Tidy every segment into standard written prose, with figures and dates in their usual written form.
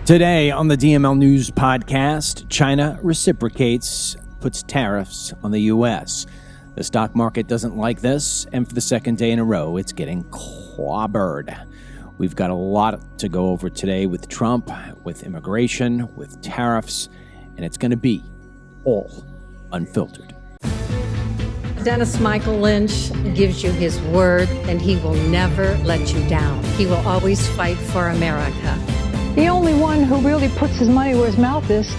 Today on the DML News Podcast, China reciprocates, puts tariffs on the U.S. The stock market doesn't like this, and for the second day in a row, it's getting clobbered. We've got a lot to go over today with Trump, with immigration, with tariffs, and it's going to be all unfiltered. Dennis Michael Lynch gives you his word, and he will never let you down. He will always fight for America. The only one who really puts his money where his mouth is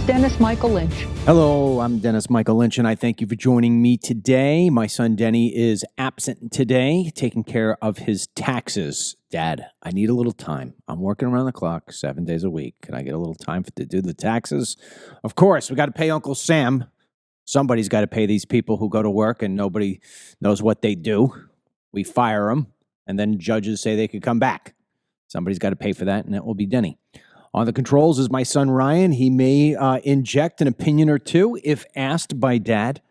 Dennis Michael Lynch. Hello, I'm Dennis Michael Lynch, and I thank you for joining me today. My son Denny is absent today, taking care of his taxes. Dad, I need a little time. I'm working around the clock 7 days a week. Can I get a little time to do the taxes? Of course, we got to pay Uncle Sam. Somebody's got to pay these people who go to work and nobody knows what they do. We fire them, and then judges say they could come back. Somebody's got to pay for that, and that will be Denny. On the controls is my son Ryan. He may inject an opinion or two if asked by Dad.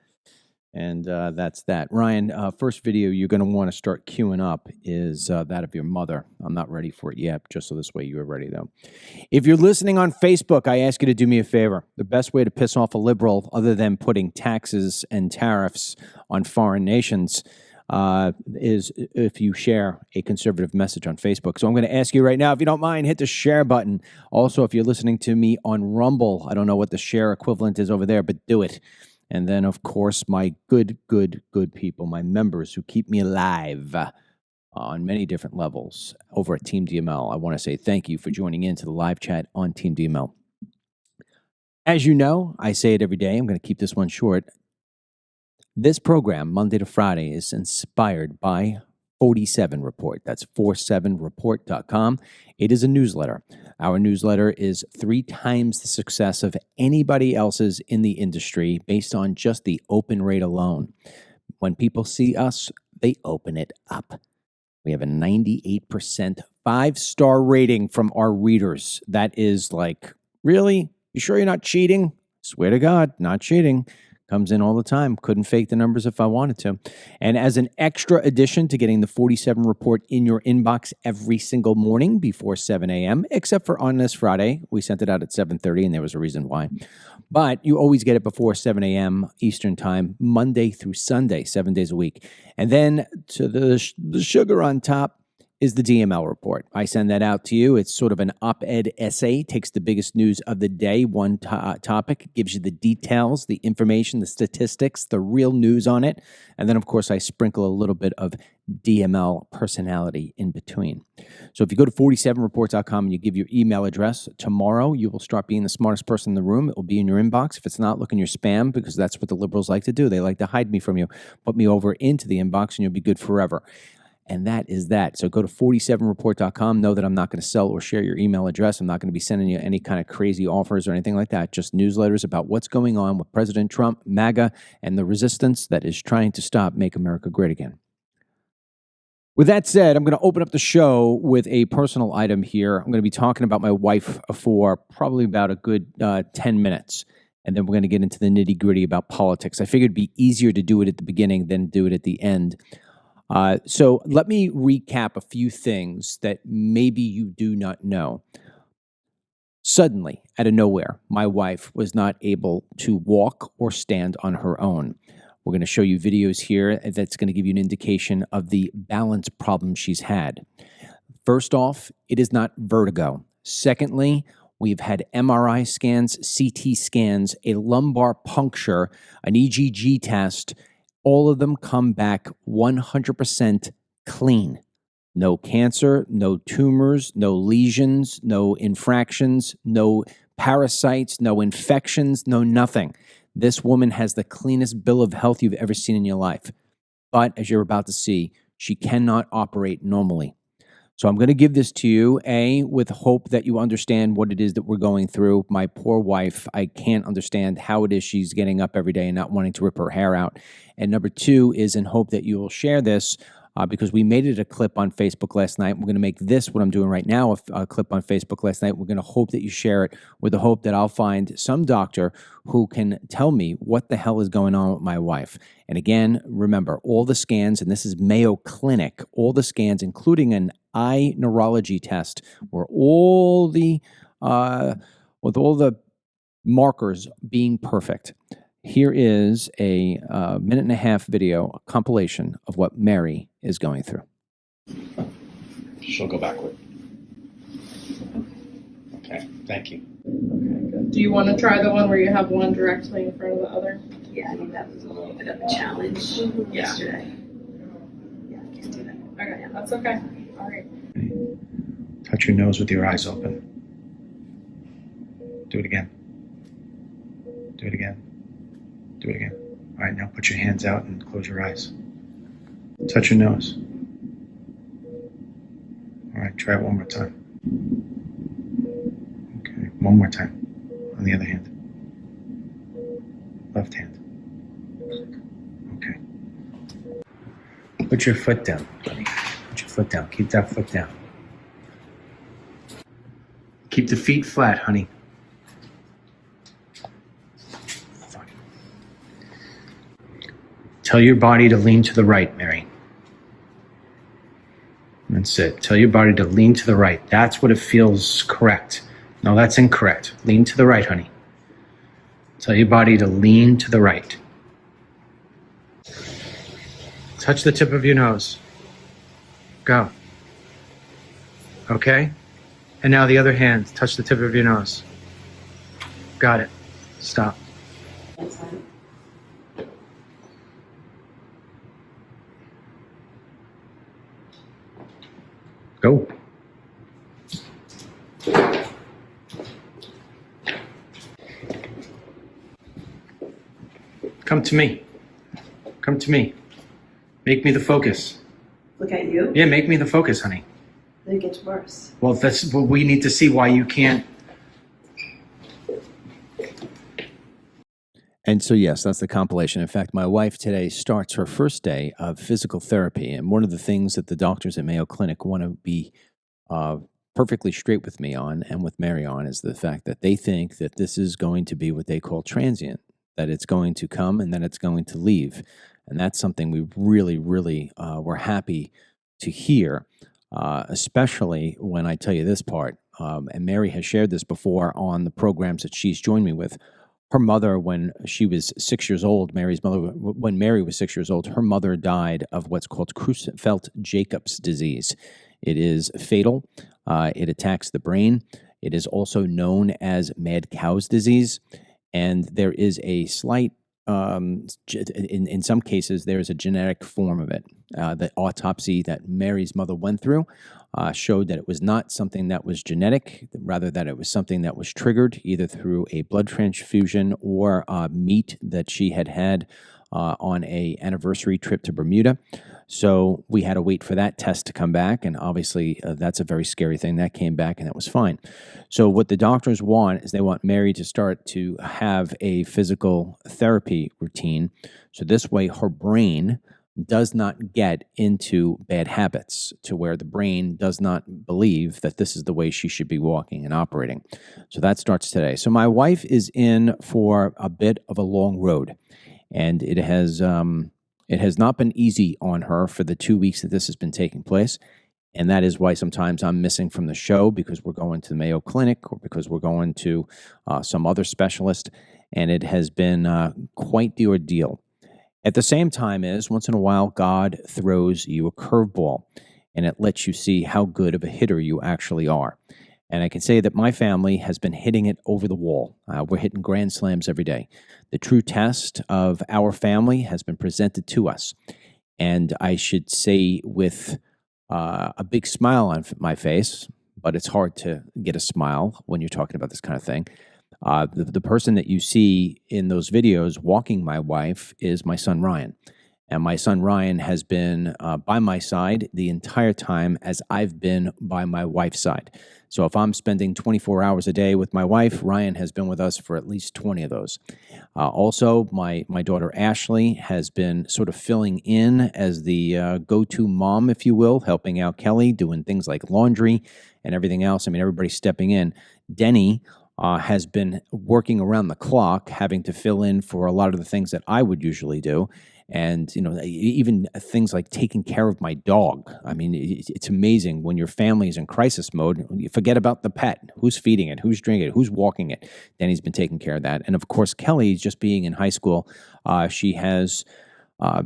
And that's that. Ryan, first video you're going to want to start queuing up is that of your mother. I'm not ready for it yet, just so this way you are ready, though. If you're listening on Facebook, I ask you to do me a favor. The best way to piss off a liberal, other than putting taxes and tariffs on foreign nations, is if you share a conservative message on Facebook. So I'm going to ask you right now, if you don't mind, hit the share button. Also, if you're listening to me on Rumble, I don't know what the share equivalent is over there, but do it. And then, of course, my good people, my members who keep me alive on many different levels over at Team DML. I want to say thank you for joining in to the live chat on Team DML. As you know, I say it every day. I'm going to keep this one short. This program, Monday to Friday, is inspired by 47 Report. That's 47report.com. It is a newsletter. Our newsletter is 3 times the success of anybody else's in the industry based on just the open rate alone. When people see us, they open it up. We have a 98% 5-star rating from our readers. That is like, really? You sure you're not cheating? Swear to God, not cheating. Comes in all the time. Couldn't fake the numbers if I wanted to. And as an extra addition to getting the 47 Report in your inbox every single morning before 7 a.m., except for on this Friday, we sent it out at 7:30, and there was a reason why. But you always get it before 7 a.m. Eastern Time, Monday through Sunday, 7 days a week. And then to the sugar on top is the DML Report. I send that out to you. It's sort of an op-ed essay, takes the biggest news of the day, one topic, gives you the details, the information, the statistics, the real news on it. And then, of course, I sprinkle a little bit of DML personality in between. So if you go to 47report.com and you give your email address, tomorrow you will start being the smartest person in the room. It will be in your inbox. If it's not, look in your spam, because that's what the liberals like to do. They like to hide me from you. Put me over into the inbox and you'll be good forever. And that is that. So go to 47report.com. Know that I'm not going to sell or share your email address. I'm not going to be sending you any kind of crazy offers or anything like that. Just newsletters about what's going on with President Trump, MAGA, and the resistance that is trying to stop Make America Great Again. With that said, I'm going to open up the show with a personal item here. I'm going to be talking about my wife for probably about a good 10 minutes. And then we're going to get into the nitty-gritty about politics. I figured it'd be easier to do it at the beginning than do it at the end. So let me recap a few things that maybe you do not know. Suddenly, out of nowhere, my wife was not able to walk or stand on her own. We're going to show you videos here that's going to give you an indication of the balance problem she's had. First off, it is not vertigo. Secondly, we've had MRI scans, CT scans, a lumbar puncture, an EGG test. All of them come back 100% clean. No cancer, no tumors, no lesions, no infractions, no parasites, no infections, no nothing. This woman has the cleanest bill of health you've ever seen in your life. But as you're about to see, she cannot operate normally. So I'm going to give this to you, A, with hope that you understand what it is that we're going through. My poor wife, I can't understand how it is she's getting up every day and not wanting to rip her hair out. And number 2 is in hope that you will share this because we made it a clip on Facebook last night. We're going to make this, what I'm doing right now, a clip on Facebook last night. We're going to hope that you share it with the hope that I'll find some doctor who can tell me what the hell is going on with my wife. And again, remember, all the scans, and this is Mayo Clinic, all the scans, including an eye neurology test, where all the with all the markers being perfect, here is a minute and a half video, a compilation of what Mary is going through. She'll go backward. Okay, thank you. Okay, good. Do you want to try the one where you have one directly in front of the other? Yeah, I think that was a little bit of a challenge yesterday. Yeah, I can't do that. Okay, that's okay. All right. Touch your nose with your eyes open. Do it again. Do it again. Do it again. All right, now put your hands out and close your eyes. Touch your nose. All right, try it one more time. Okay, one more time. On the other hand. Left hand. Okay. Put your foot down, buddy. Put your foot down. Keep that foot down. Keep the feet flat, honey. Tell your body to lean to the right, Mary. That's it. Tell your body to lean to the right. That's what it feels correct. No, that's incorrect. Lean to the right, honey. Tell your body to lean to the right. Touch the tip of your nose. Go. Okay? And now the other hand. Touch the tip of your nose. Got it. Stop. Go. Come to me. Come to me. Make me the focus. Look at you. Yeah, make me the focus, honey. Then it gets worse. Well, that's what we need to see why you can't. And so, yes, that's the compilation. In fact, my wife today starts her first day of physical therapy. And one of the things that the doctors at Mayo Clinic want to be perfectly straight with me on and with Mary on is the fact that they think that this is going to be what they call transient, that it's going to come and then it's going to leave. And that's something we really, really were happy to hear, especially when I tell you this part. And Mary has shared this before on the programs that she's joined me with. Her mother, when she was 6 years old, Mary's mother, when Mary was 6 years old, her mother died of what's called Creutzfeldt-Jacobs disease. It is fatal. It attacks the brain. It is also known as mad cow's disease. And there is a slight, in some cases, there is a genetic form of it. The autopsy that Mary's mother went through showed that it was not something that was genetic, rather that it was something that was triggered either through a blood transfusion or meat that she had had on a anniversary trip to Bermuda. So we had to wait for that test to come back, and obviously that's a very scary thing. That came back, and that was fine. So what the doctors want is they want Mary to start to have a physical therapy routine, so this way her brain does not get into bad habits to where the brain does not believe that this is the way she should be walking and operating. So that starts today. So my wife is in for a bit of a long road, and it has not been easy on her for the 2 weeks that this has been taking place. And that is why sometimes I'm missing from the show, because we're going to the Mayo Clinic or because we're going to some other specialist. And it has been quite the ordeal. At the same time is, once in a while, God throws you a curveball, and it lets you see how good of a hitter you actually are. And I can say that my family has been hitting it over the wall. We're hitting grand slams every day. The true test of our family has been presented to us. And I should say with a big smile on my face, but it's hard to get a smile when you're talking about this kind of thing. The person that you see in those videos walking my wife is my son, Ryan. And my son, Ryan, has been by my side the entire time as I've been by my wife's side. So if I'm spending 24 hours a day with my wife, Ryan has been with us for at least 20 of those. Also, my daughter, Ashley, has been sort of filling in as the go-to mom, if you will, helping out Kelly, doing things like laundry and everything else. I mean, everybody's stepping in. Denny has been working around the clock, having to fill in for a lot of the things that I would usually do. And, even things like taking care of my dog. I mean, it's amazing when your family is in crisis mode. You forget about the pet. Who's feeding it? Who's drinking it? Who's walking it? Danny's been taking care of that. And of course, Kelly, just being in high school, she has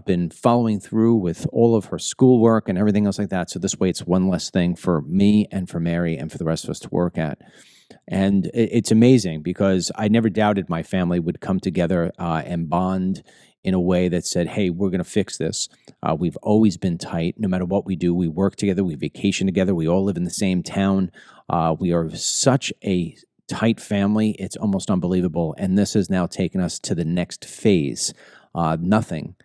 been following through with all of her schoolwork and everything else like that. So this way, it's one less thing for me and for Mary and for the rest of us to work at. And it's amazing because I never doubted my family would come together and bond in a way that said, hey, we're going to fix this. We've always been tight. No matter what we do, we work together, we vacation together, we all live in the same town. We are such a tight family. It's almost unbelievable. And this has now taken us to the next phase. Nothing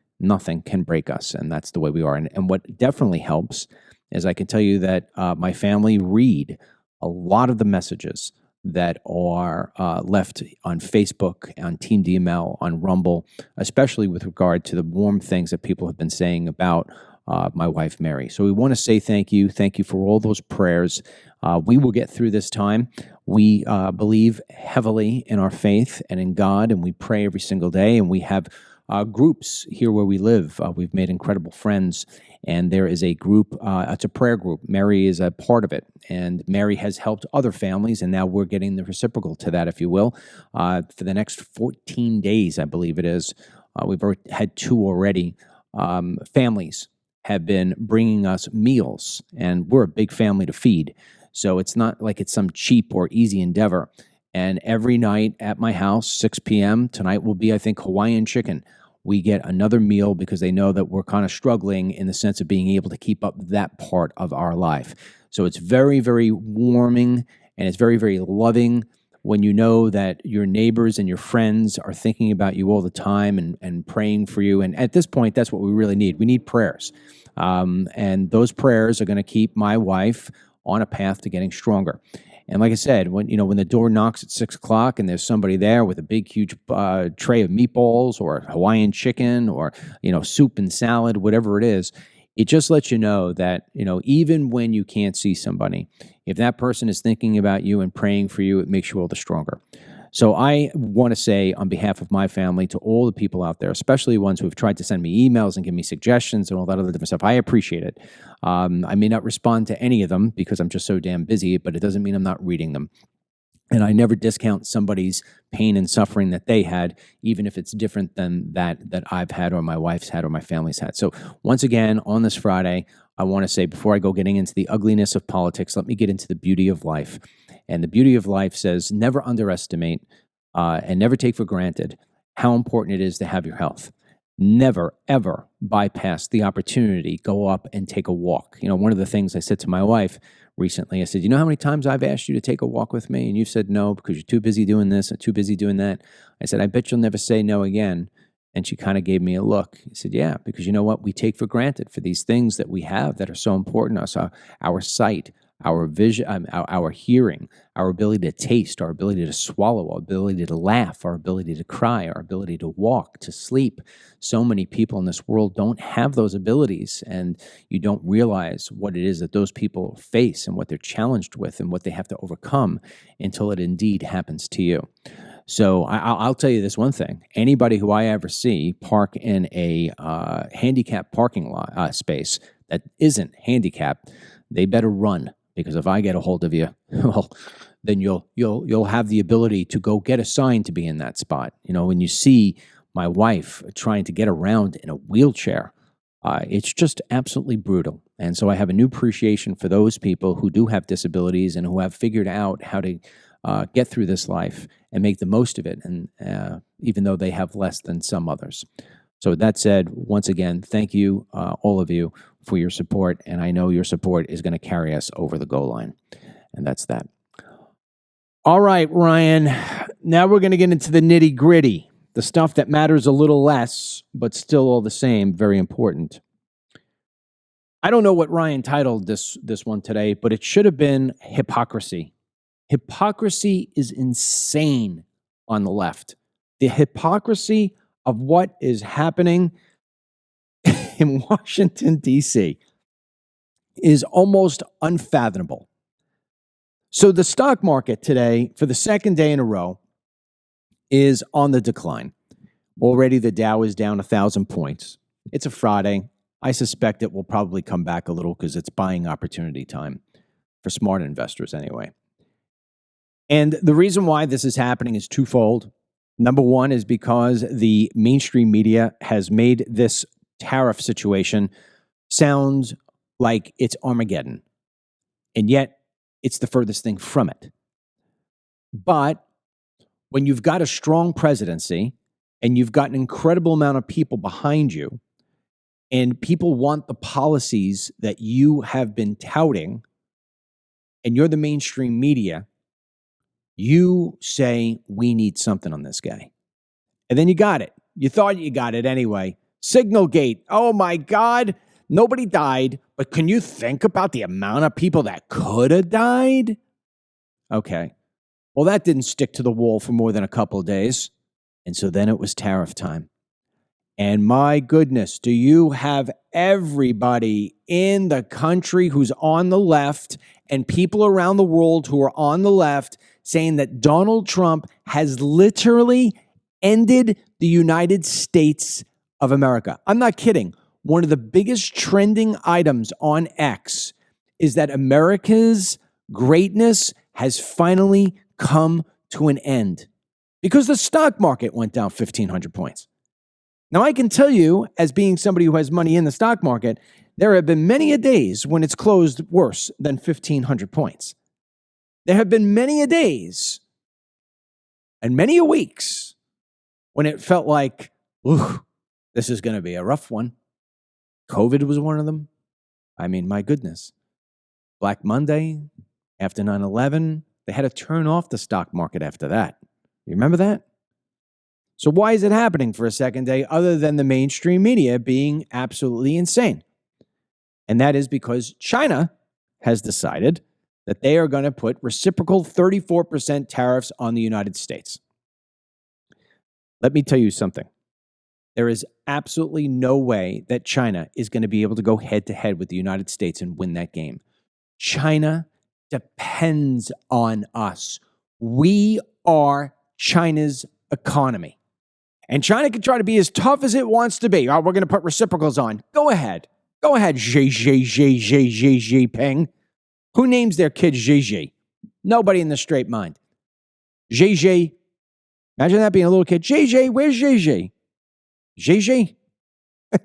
can break us. And that's the way we are. And what definitely helps is I can tell you that my family read a lot of the messages that are left on Facebook, on Team DML, on Rumble, especially with regard to the warm things that people have been saying about my wife, Mary. So we want to say thank you. Thank you for all those prayers. We will get through this time. We believe heavily in our faith and in God, and we pray every single day, and we have groups here where we live. We've made incredible friends, and there is a group, it's a prayer group. Mary is a part of it, and Mary has helped other families, and now we're getting the reciprocal to that, if you will. For the next 14 days, I believe it is, we've had 2 already. Families have been bringing us meals, and we're a big family to feed, so it's not like it's some cheap or easy endeavor. And every night at my house, 6 p.m., tonight will be, I think, Hawaiian chicken. We get another meal because they know that we're kind of struggling in the sense of being able to keep up that part of our life. So it's very, very warming, and it's very, very loving when you know that your neighbors and your friends are thinking about you all the time and praying for you. And at this point, that's what we really need. We need prayers. And those prayers are going to keep my wife on a path to getting stronger. And like I said, when the door knocks at 6 o'clock and there's somebody there with a big, huge tray of meatballs or Hawaiian chicken or, soup and salad, whatever it is, it just lets you know that, even when you can't see somebody, if that person is thinking about you and praying for you, it makes you all the stronger. So I want to say on behalf of my family to all the people out there, especially ones who have tried to send me emails and give me suggestions and all that other different stuff, I appreciate it. I may not respond to any of them because I'm just so damn busy, but it doesn't mean I'm not reading them. And I never discount somebody's pain and suffering that they had, even if it's different than that I've had or my wife's had or my family's had. So once again, on this Friday, I want to say, before I go getting into the ugliness of politics, let me get into the beauty of life. And the beauty of life says never underestimate and never take for granted how important it is to have your health. Never, ever bypass the opportunity, go up and take a walk. One of the things I said to my wife recently, I said, you know how many times I've asked you to take a walk with me? And you've said no because you're too busy doing this and too busy doing that. I said, I bet you'll never say no again. And she kind of gave me a look. I said, yeah, because you know what? We take for granted for these things that we have that are so important to us, our sight, our vision, our hearing, our ability to taste, our ability to swallow, our ability to laugh, our ability to cry, our ability to walk, to sleep. So many people in this world don't have those abilities, and you don't realize what it is that those people face and what they're challenged with and what they have to overcome until it indeed happens to you. So I'll tell you this one thing. Anybody who I ever see park in a handicapped parking lot space that isn't handicapped, they better run, because if I get a hold of you, well, then you'll have the ability to go get a sign to be in that spot. When you see my wife trying to get around in a wheelchair, it's just absolutely brutal. And so I have a new appreciation for those people who do have disabilities and who have figured out how to get through this life and make the most of it, and even though they have less than some others. So with that said, once again, thank you, all of you, for your support, and I know your support is going to carry us over the goal line, and that's that. All right, Ryan, now we're going to get into the nitty-gritty, the stuff that matters a little less, but still all the same, very important. I don't know what Ryan titled this one today, but it should have been hypocrisy. Hypocrisy is insane on the left. The hypocrisy of what is happening in Washington, D.C. is almost unfathomable. So the stock market today, for the second day in a row, is on the decline. Already the Dow is down 1,000 points. It's a Friday. I suspect it will probably come back a little because it's buying opportunity time for smart investors anyway. And the reason why this is happening is twofold. Number one is because the mainstream media has made this tariff situation sound like it's Armageddon. And yet, it's the furthest thing from it. But when you've got a strong presidency and you've got an incredible amount of people behind you, and people want the policies that you have been touting, and you're the mainstream media, you say, we need something on this guy. And then you got it. You thought you got it anyway. Signalgate. Oh my God. Nobody died. But can you think about the amount of people that could have died? Okay. Well, that didn't stick to the wall for more than a couple of days. And so then it was tariff time. And my goodness, do you have everybody in the country who's on the left and people around the world who are on the left saying that Donald Trump has literally ended the United States of America? I'm not kidding. One of the biggest trending items on X is that America's greatness has finally come to an end because the stock market went down 1,500 points. Now, I can tell you, as being somebody who has money in the stock market, there have been many a days when it's closed worse than 1,500 points. There have been many a days and many a weeks when it felt like, ooh, this is going to be a rough one. COVID was one of them. I mean, my goodness. Black Monday, after 9/11, they had to turn off the stock market after that. You remember that? So why is it happening for a second day other than the mainstream media being absolutely insane? And that is because China has decided that they are going to put reciprocal 34% tariffs on the United States. Let me tell you something. There is absolutely no way that China is going to be able to go head-to-head with the United States and win that game. China depends on us. We are China's economy. And China can try to be as tough as it wants to be. Oh, we're going to put reciprocals on. Go ahead. Go ahead, Xi Jinping. Who names their kid Xi? Nobody in the straight mind. Xi. Imagine that being a little kid. Xi, where's Xi? Xi?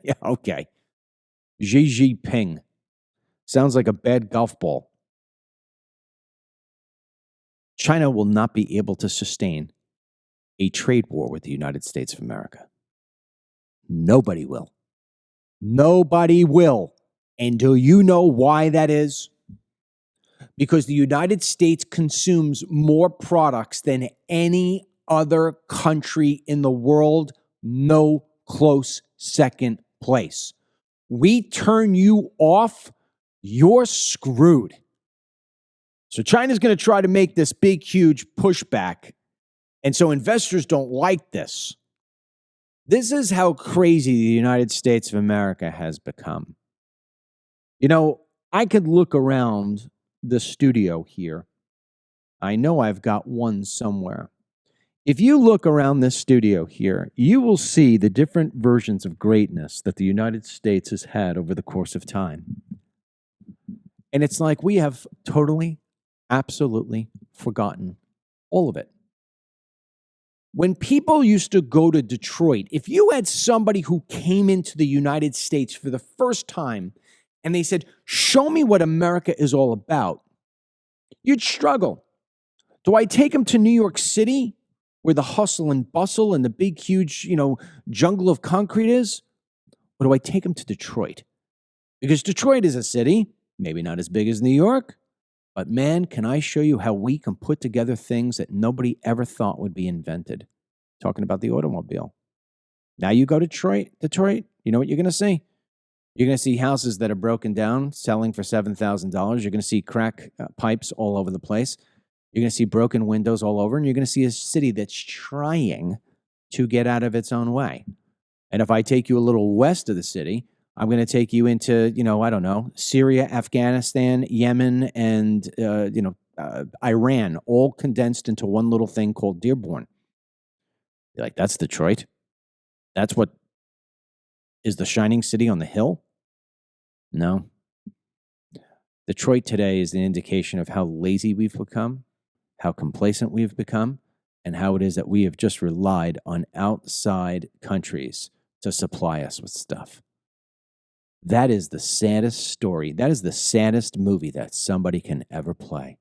Yeah, okay. Xi Jinping. Sounds like a bad golf ball. China will not be able to sustain a trade war with the United States of America. Nobody will. Nobody will. And do you know why that is? Because the United States consumes more products than any other country in the world. No close second place. We turn you off, you're screwed. So China's going to try to make this big, huge pushback. And so investors don't like this. This is how crazy the United States of America has become. You know, I could look around the studio here. I know I've got one somewhere. If you look around this studio here, you will see the different versions of greatness that the United States has had over the course of time. And it's like we have totally, absolutely forgotten all of it. When people used to go to Detroit, if you had somebody who came into the United States for the first time and they said, show me what America is all about, you'd struggle. Do I take them to New York City where the hustle and bustle and the big, huge, jungle of concrete is? Or do I take them to Detroit? Because Detroit is a city, maybe not as big as New York, but man, can I show you how we can put together things that nobody ever thought would be invented. Talking about the automobile. Now you go to Detroit, you know what you're going to see? You're going to see houses that are broken down, selling for $7,000. You're going to see crack pipes all over the place. You're going to see broken windows all over, and you're going to see a city that's trying to get out of its own way. And if I take you a little west of the city, I'm going to take you into, I don't know, Syria, Afghanistan, Yemen, and, Iran, all condensed into one little thing called Dearborn. You're like, that's Detroit. That's what is the shining city on the hill? No. Detroit today is an indication of how lazy we've become, how complacent we've become, and how it is that we have just relied on outside countries to supply us with stuff. That is the saddest story. That is the saddest movie that somebody can ever play.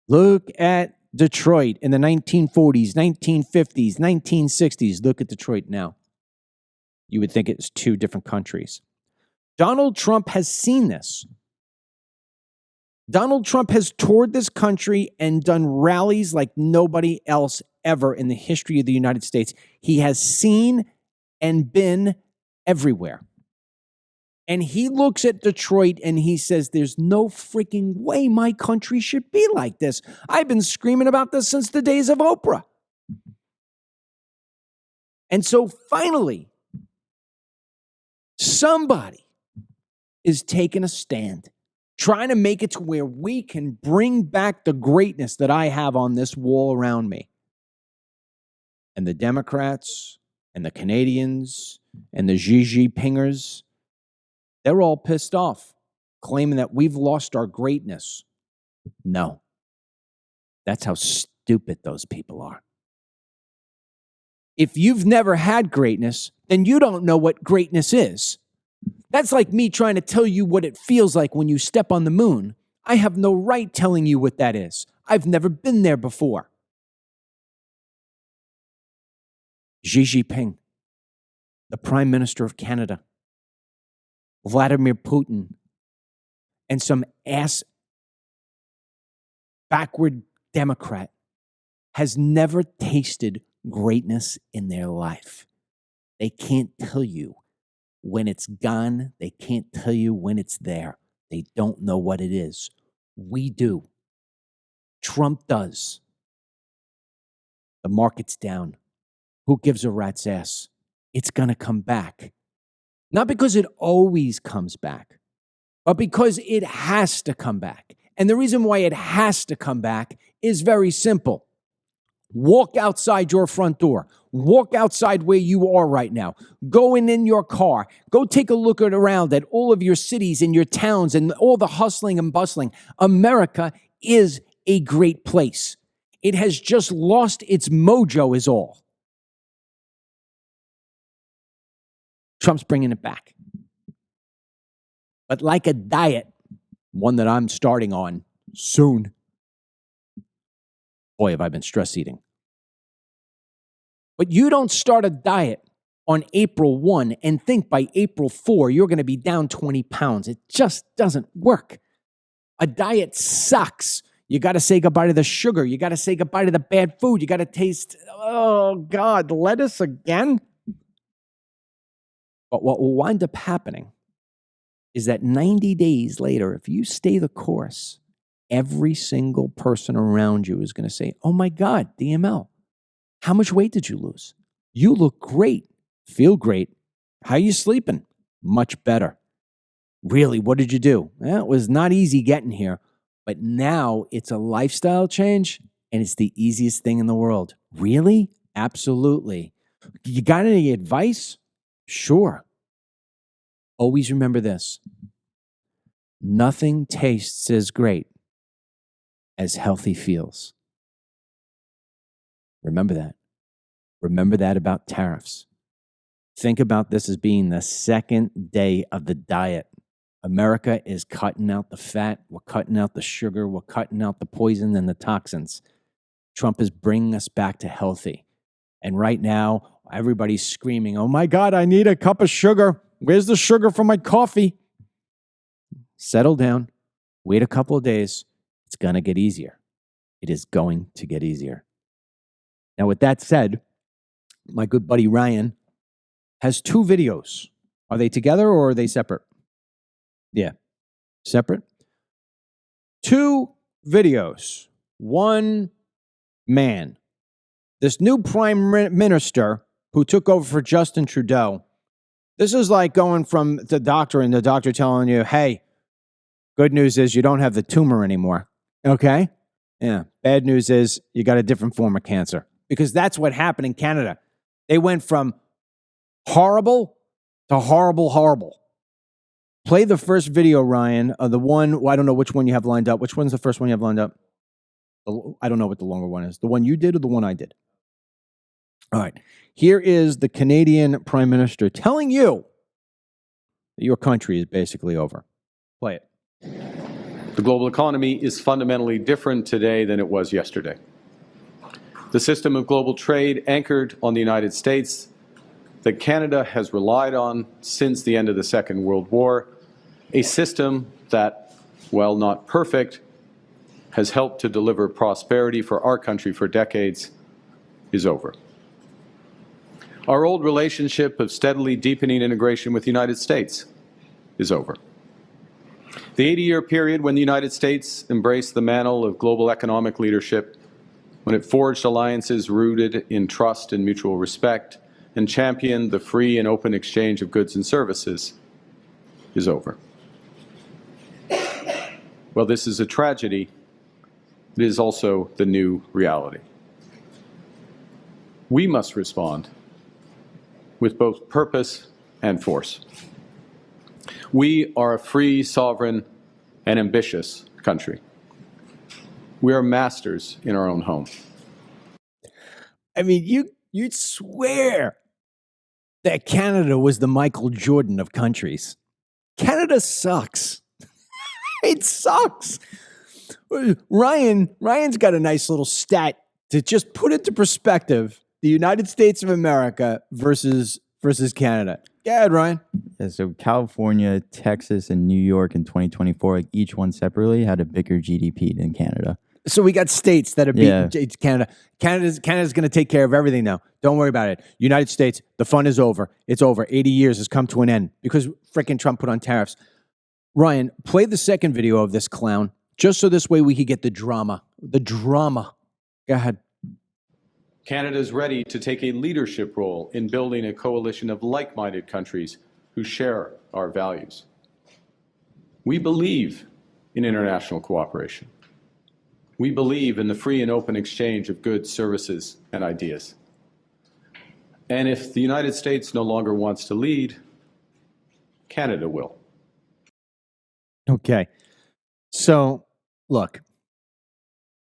Look at Detroit in the 1940s, 1950s, 1960s. Look at Detroit now. You would think it's two different countries. Donald Trump has seen this. Donald Trump has toured this country and done rallies like nobody else ever in the history of the United States. He has seen and been everywhere. And he looks at Detroit and he says, there's no freaking way my country should be like this. I've been screaming about this since the days of Oprah. And so finally, somebody is taking a stand, trying to make it to where we can bring back the greatness that I have on this wall around me. And the Democrats and the Canadians and the Xi Pingers, they're all pissed off, claiming that we've lost our greatness. No. That's how stupid those people are. If you've never had greatness, then you don't know what greatness is. That's like me trying to tell you what it feels like when you step on the moon. I have no right telling you what that is. I've never been there before. Xi Jinping, the Prime Minister of Canada, Vladimir Putin, and some ass backward Democrat has never tasted greatness in their life. They can't tell you when it's gone. They can't tell you when it's there. They don't know what it is. We do. Trump does. The market's down. Who gives a rat's ass? It's going to come back. Not because it always comes back, but because it has to come back. And the reason why it has to come back is very simple. Walk outside your front door. Walk outside where you are right now. Go in your car. Go take a look around at all of your cities and your towns and all the hustling and bustling. America is a great place. It has just lost its mojo is all. Trump's bringing it back. But like a diet, one that I'm starting on soon. Boy, have I been stress eating. But you don't start a diet on April 1 and think by April 4 you're going to be down 20 pounds. It just doesn't work. A diet sucks. You got to say goodbye to the sugar. You got to say goodbye to the bad food. You got to taste, oh God, lettuce again? But what will wind up happening is that 90 days later, if you stay the course, every single person around you is going to say, oh my God, DML, how much weight did you lose? You look great, feel great. How you sleeping? Much better. Really, what did you do? Well, it was not easy getting here, but now it's a lifestyle change and it's the easiest thing in the world. Really? Absolutely. You got any advice? Sure. Always remember this. Nothing tastes as great as healthy feels. Remember that. Remember that about tariffs. Think about this as being the second day of the diet. America is cutting out the fat. We're cutting out the sugar. We're cutting out the poison and the toxins. Trump is bringing us back to healthy. And right now, everybody's screaming, oh my God, I need a cup of sugar. Where's the sugar for my coffee? Settle down. Wait a couple of days. It's going to get easier. It is going to get easier. Now, with that said, my good buddy Ryan has 2 videos. Are they together or are they separate? Yeah, separate. 2 videos. One man. This new prime minister who took over for Justin Trudeau. This is like going from the doctor and the doctor telling you, hey, good news is you don't have the tumor anymore. Okay? Yeah. Bad news is you got a different form of cancer. Because that's what happened in Canada. They went from horrible To horrible, horrible. Play the first video, Ryan. The one, well, I don't know which one you have lined up. Which one's the first one you have lined up? I don't know what the longer one is. The one you did or the one I did? All right. Here is the Canadian Prime Minister telling you that your country is basically over. Play it. The global economy is fundamentally different today than it was yesterday. The system of global trade anchored on the United States that Canada has relied on since the end of the Second World War, a system that, while not perfect, has helped to deliver prosperity for our country for decades, is over. Our old relationship of steadily deepening integration with the United States is over. The 80-year period when the United States embraced the mantle of global economic leadership, when it forged alliances rooted in trust and mutual respect, and championed the free and open exchange of goods and services, is over. Well, this is a tragedy. It is also the new reality. We must respond with both purpose and force. We are a free, sovereign, and ambitious country. We are masters in our own home. I mean, you'd swear that Canada was the Michael Jordan of countries. Canada sucks. It sucks. Ryan's got a nice little stat to just put into perspective the United States of America versus Canada. Go ahead, Ryan. Yeah, so California, Texas, and New York in 2024, like each one separately, had a bigger GDP than Canada. So we got states that are beating Canada. Canada's going to take care of everything now. Don't worry about it. United States, the fun is over. It's over. 80 years has come to an end because frickin' Trump put on tariffs. Ryan, play the second video of this clown, just so this way we could get the drama. The drama. Go ahead. Canada is ready to take a leadership role in building a coalition of like-minded countries who share our values. We believe in international cooperation. We believe in the free and open exchange of goods, services, and ideas. And if the United States no longer wants to lead, Canada will. Okay. So, look,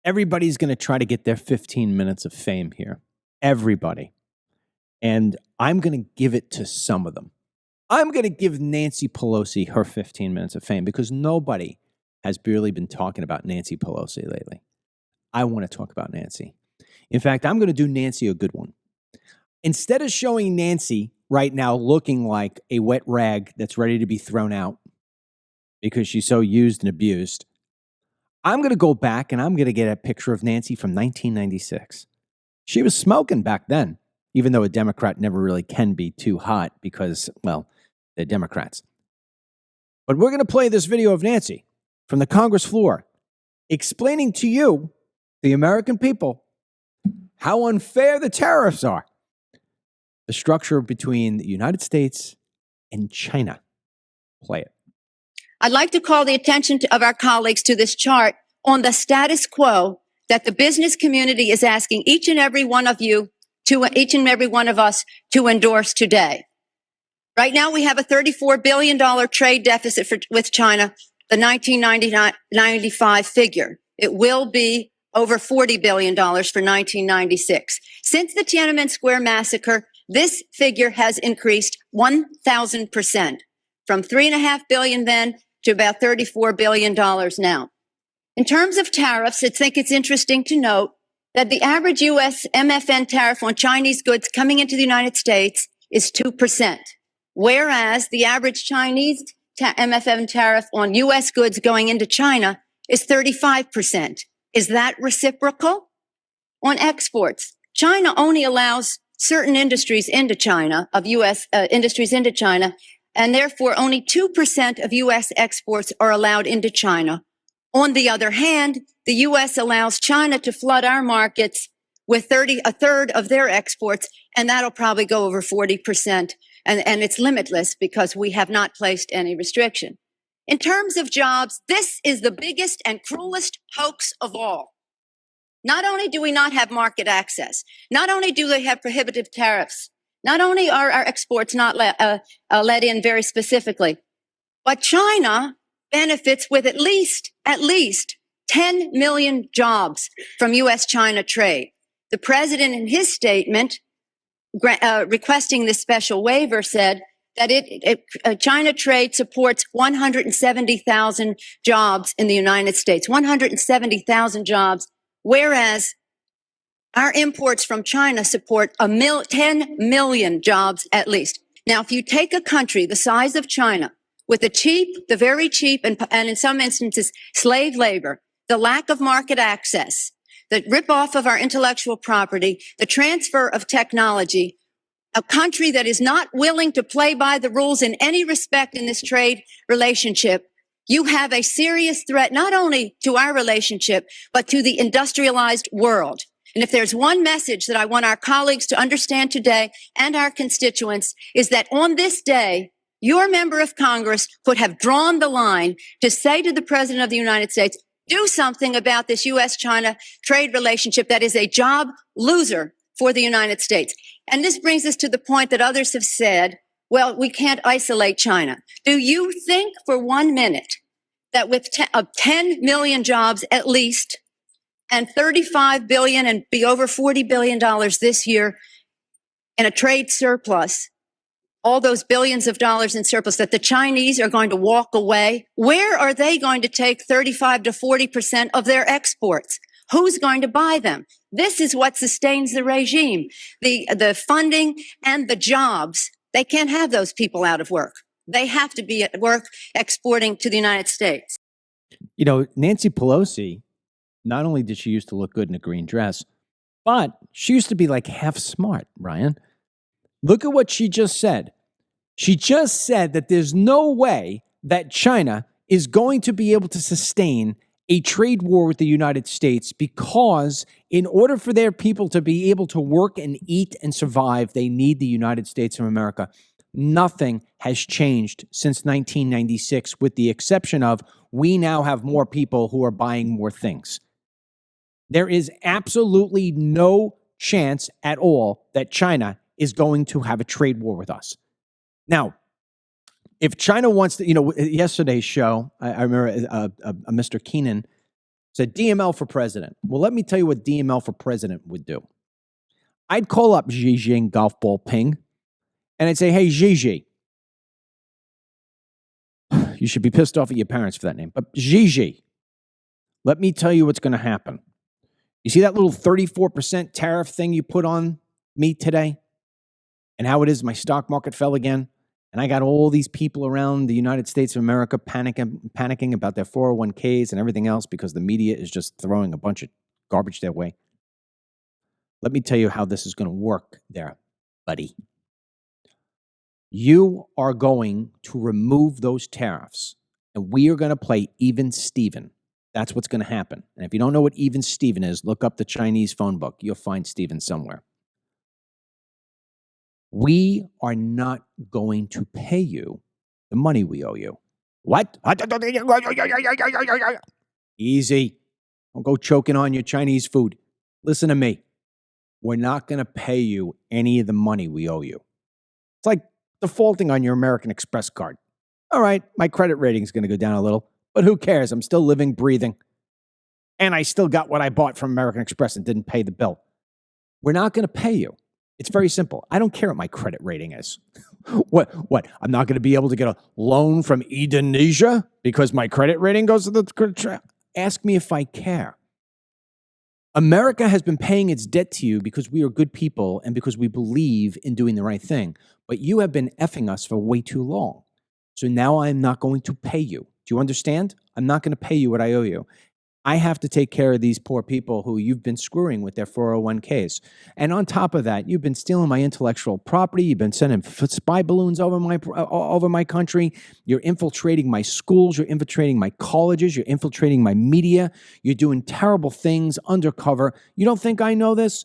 everybody's going to try to get their 15 minutes of fame here. Everybody. And I'm going to give it to some of them. I'm going to give Nancy Pelosi her 15 minutes of fame because nobody has barely been talking about Nancy Pelosi lately. I want to talk about Nancy. In fact, I'm going to do Nancy a good one. Instead of showing Nancy right now looking like a wet rag that's ready to be thrown out because she's so used and abused, I'm going to go back and I'm going to get a picture of Nancy from 1996. She was smoking back then, even though a Democrat never really can be too hot because, well, they're Democrats. But we're going to play this video of Nancy from the Congress floor, explaining to you, the American people, how unfair the tariffs are. The structure between the United States and China. Play it. I'd like to call the attention of our colleagues to this chart on the status quo that the business community is asking each and every one of us to endorse today. Right now, we have a $34 billion trade deficit with China, the 1995 figure. It will be over $40 billion for 1996. Since the Tiananmen Square massacre, this figure has increased 1,000%, from $3.5 billion then to about $34 billion now. In terms of tariffs, I think it's interesting to note that the average U.S. MFN tariff on Chinese goods coming into the United States is 2%, whereas the average Chinese MFN tariff on U.S. goods going into China is 35%. Is that reciprocal? On exports, China only allows certain industries into China, of U.S. Industries into China, and therefore only 2% of U.S. exports are allowed into China. On the other hand, the U.S. allows China to flood our markets with a third of their exports, and that'll probably go over 40%. And it's limitless because we have not placed any restriction. In terms of jobs, this is the biggest and cruelest hoax of all. Not only do we not have market access, not only do they have prohibitive tariffs, Not only are our exports not let in very specifically, but China benefits with at least 10 million jobs from U.S.-China trade. The president, in his statement requesting this special waiver, said that China trade supports 170,000 jobs in the United States, 170,000 jobs, whereas our imports from China support 10 million jobs at least. Now, if you take a country the size of China with the very cheap, and in some instances, slave labor, the lack of market access, the rip-off of our intellectual property, the transfer of technology, a country that is not willing to play by the rules in any respect in this trade relationship, you have a serious threat not only to our relationship, but to the industrialized world. And if there's one message that I want our colleagues to understand today and our constituents, is that on this day, your member of Congress could have drawn the line to say to the President of the United States, do something about this U.S.-China trade relationship that is a job loser for the United States. And this brings us to the point that others have said, well, we can't isolate China. Do you think for 1 minute that with 10 million jobs at least, and 35 billion and be over $40 billion this year in a trade surplus, all those billions of dollars in surplus, that the Chinese are going to walk away? Where are they going to take 35 to 40% of their exports? Who's going to buy them? This is what sustains the regime. The funding and the jobs. They can't have those people out of work. They have to be at work exporting to the United States. You know, Nancy Pelosi, not only did she used to look good in a green dress, but she used to be like half smart, Ryan. Look at what she just said. She just said that there's no way that China is going to be able to sustain a trade war with the United States, because in order for their people to be able to work and eat and survive, they need the United States of America. Nothing has changed since 1996, with the exception of we now have more people who are buying more things. There is absolutely no chance at all that China is going to have a trade war with us. Now, if China wants to, yesterday's show, I remember Mr. Keenan said DML for president. Well, let me tell you what DML for president would do. I'd call up Xi Jinping, golf ball ping, and I'd say, hey, Xi, you should be pissed off at your parents for that name, but Xi, let me tell you what's going to happen. You see that little 34% tariff thing you put on me today? And how it is my stock market fell again? And I got all these people around the United States of America panicking about their 401ks and everything else because the media is just throwing a bunch of garbage their way. Let me tell you how this is going to work there, buddy. You are going to remove those tariffs, and we are going to play even Steven. That's what's going to happen. And if you don't know what even Steven is, look up the Chinese phone book. You'll find Steven somewhere. We are not going to pay you the money we owe you. What? Easy. Don't go choking on your Chinese food. Listen to me. We're not going to pay you any of the money we owe you. It's like defaulting on your American Express card. All right, my credit rating is going to go down a little, but who cares? I'm still living, breathing. And I still got what I bought from American Express and didn't pay the bill. We're not going to pay you. It's very simple. I don't care what my credit rating is. What? I'm not going to be able to get a loan from Indonesia because my credit rating goes to the... Ask me if I care. America has been paying its debt to you because we are good people and because we believe in doing the right thing. But you have been effing us for way too long. So now I'm not going to pay you. Do you understand? I'm not going to pay you what I owe you. I have to take care of these poor people who you've been screwing with their 401ks. And on top of that, you've been stealing my intellectual property. You've been sending spy balloons over my country. You're infiltrating my schools. You're infiltrating my colleges. You're infiltrating my media. You're doing terrible things undercover. You don't think I know this?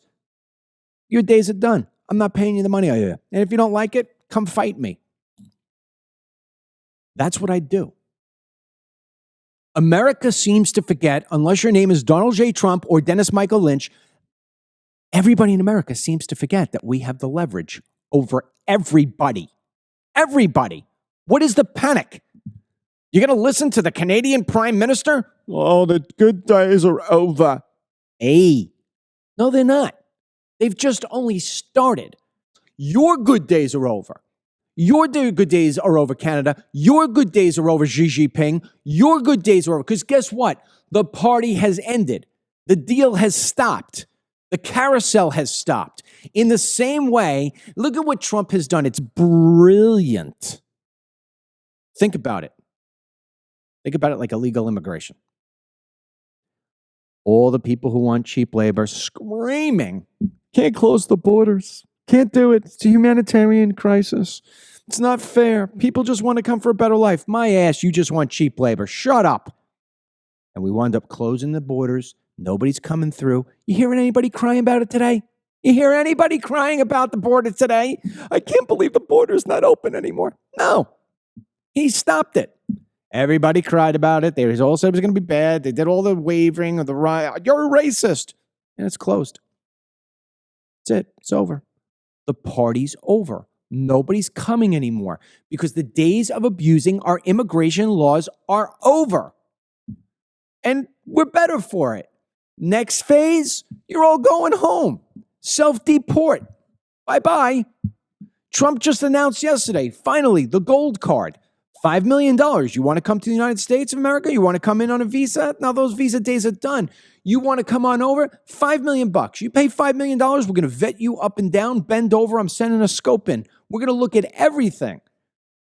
Your days are done. I'm not paying you the money I owe you. And if you don't like it, come fight me. That's what I do. America seems to forget, unless your name is Donald J. Trump or Dennis Michael Lynch, everybody in America seems to forget that we have the leverage over everybody. Everybody. What is the panic? You're going to listen to the Canadian Prime Minister? Oh, the good days are over. Hey, no, they're not. They've just only started. Your good days are over. Your good days are over, Canada. Your good days are over, Xi Jinping. Your good days are over. Because guess what? The party has ended. The deal has stopped. The carousel has stopped. In the same way, look at what Trump has done. It's brilliant. Think about it. Think about it like illegal immigration. All the people who want cheap labor screaming, can't close the borders. Can't do it. It's a humanitarian crisis. It's not fair. People just want to come for a better life. My ass, you just want cheap labor. Shut up. And we wound up closing the borders. Nobody's coming through. You hearing anybody crying about it today? You hear anybody crying about the border today? I can't believe the border's not open anymore. No. He stopped it. Everybody cried about it. They all said it was going to be bad. They did all the wavering of the riot. You're a racist. And it's closed. That's it. It's over. The party's over. Nobody's coming anymore because the days of abusing our immigration laws are over. And we're better for it. Next phase, you're all going home. Self-deport. Bye-bye. Trump just announced yesterday, finally, the gold card. $5 million. You want to come to the United States of America? You want to come in on a visa? Now those visa days are done. You want to come on over? $5 million. You pay $5 million. We're going to vet you up and down, bend over. I'm sending a scope in. We're going to look at everything.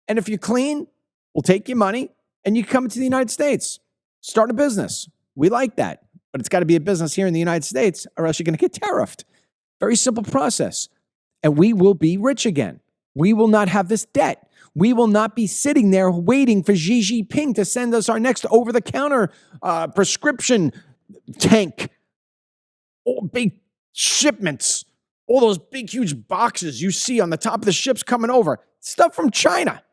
And if you're clean, we'll take your money and you come to the United States. Start a business. We like that. But it's got to be a business here in the United States or else you're going to get tariffed. Very simple process. And we will be rich again. We will not have this debt. We will not be sitting there waiting for Xi Jinping to send us our next over-the-counter prescription tank. All big shipments. All those big, huge boxes you see on the top of the ships coming over. Stuff from China.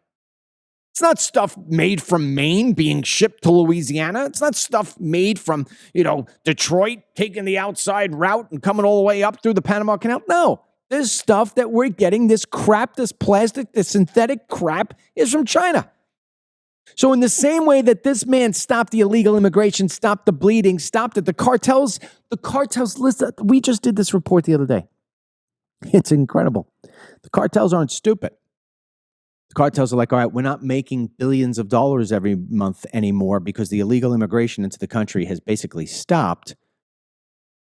It's not stuff made from Maine being shipped to Louisiana. It's not stuff made from, Detroit taking the outside route and coming all the way up through the Panama Canal. No. This stuff that we're getting, this crap, this plastic, this synthetic crap is from China. So in the same way that this man stopped the illegal immigration, stopped the bleeding, stopped it, the cartels, listen, we just did this report the other day. It's incredible. The cartels aren't stupid. The cartels are like, all right, we're not making billions of dollars every month anymore because the illegal immigration into the country has basically stopped.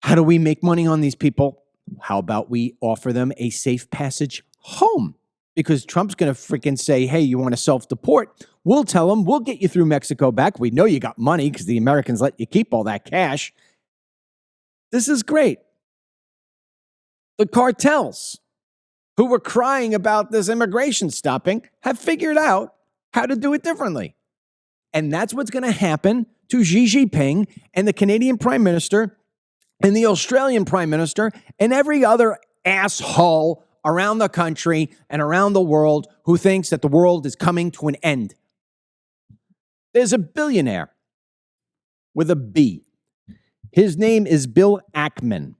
How do we make money on these people? How about we offer them a safe passage home? Because Trump's going to freaking say, hey, you want to self-deport? We'll tell them, we'll get you through Mexico back. We know you got money because the Americans let you keep all that cash. This is great. The cartels who were crying about this immigration stopping have figured out how to do it differently. And that's what's going to happen to Xi Jinping and the Canadian Prime Minister and the Australian Prime Minister and every other asshole around the country and around the world who thinks that the world is coming to an end. There's a billionaire with a B. His name is Bill Ackman.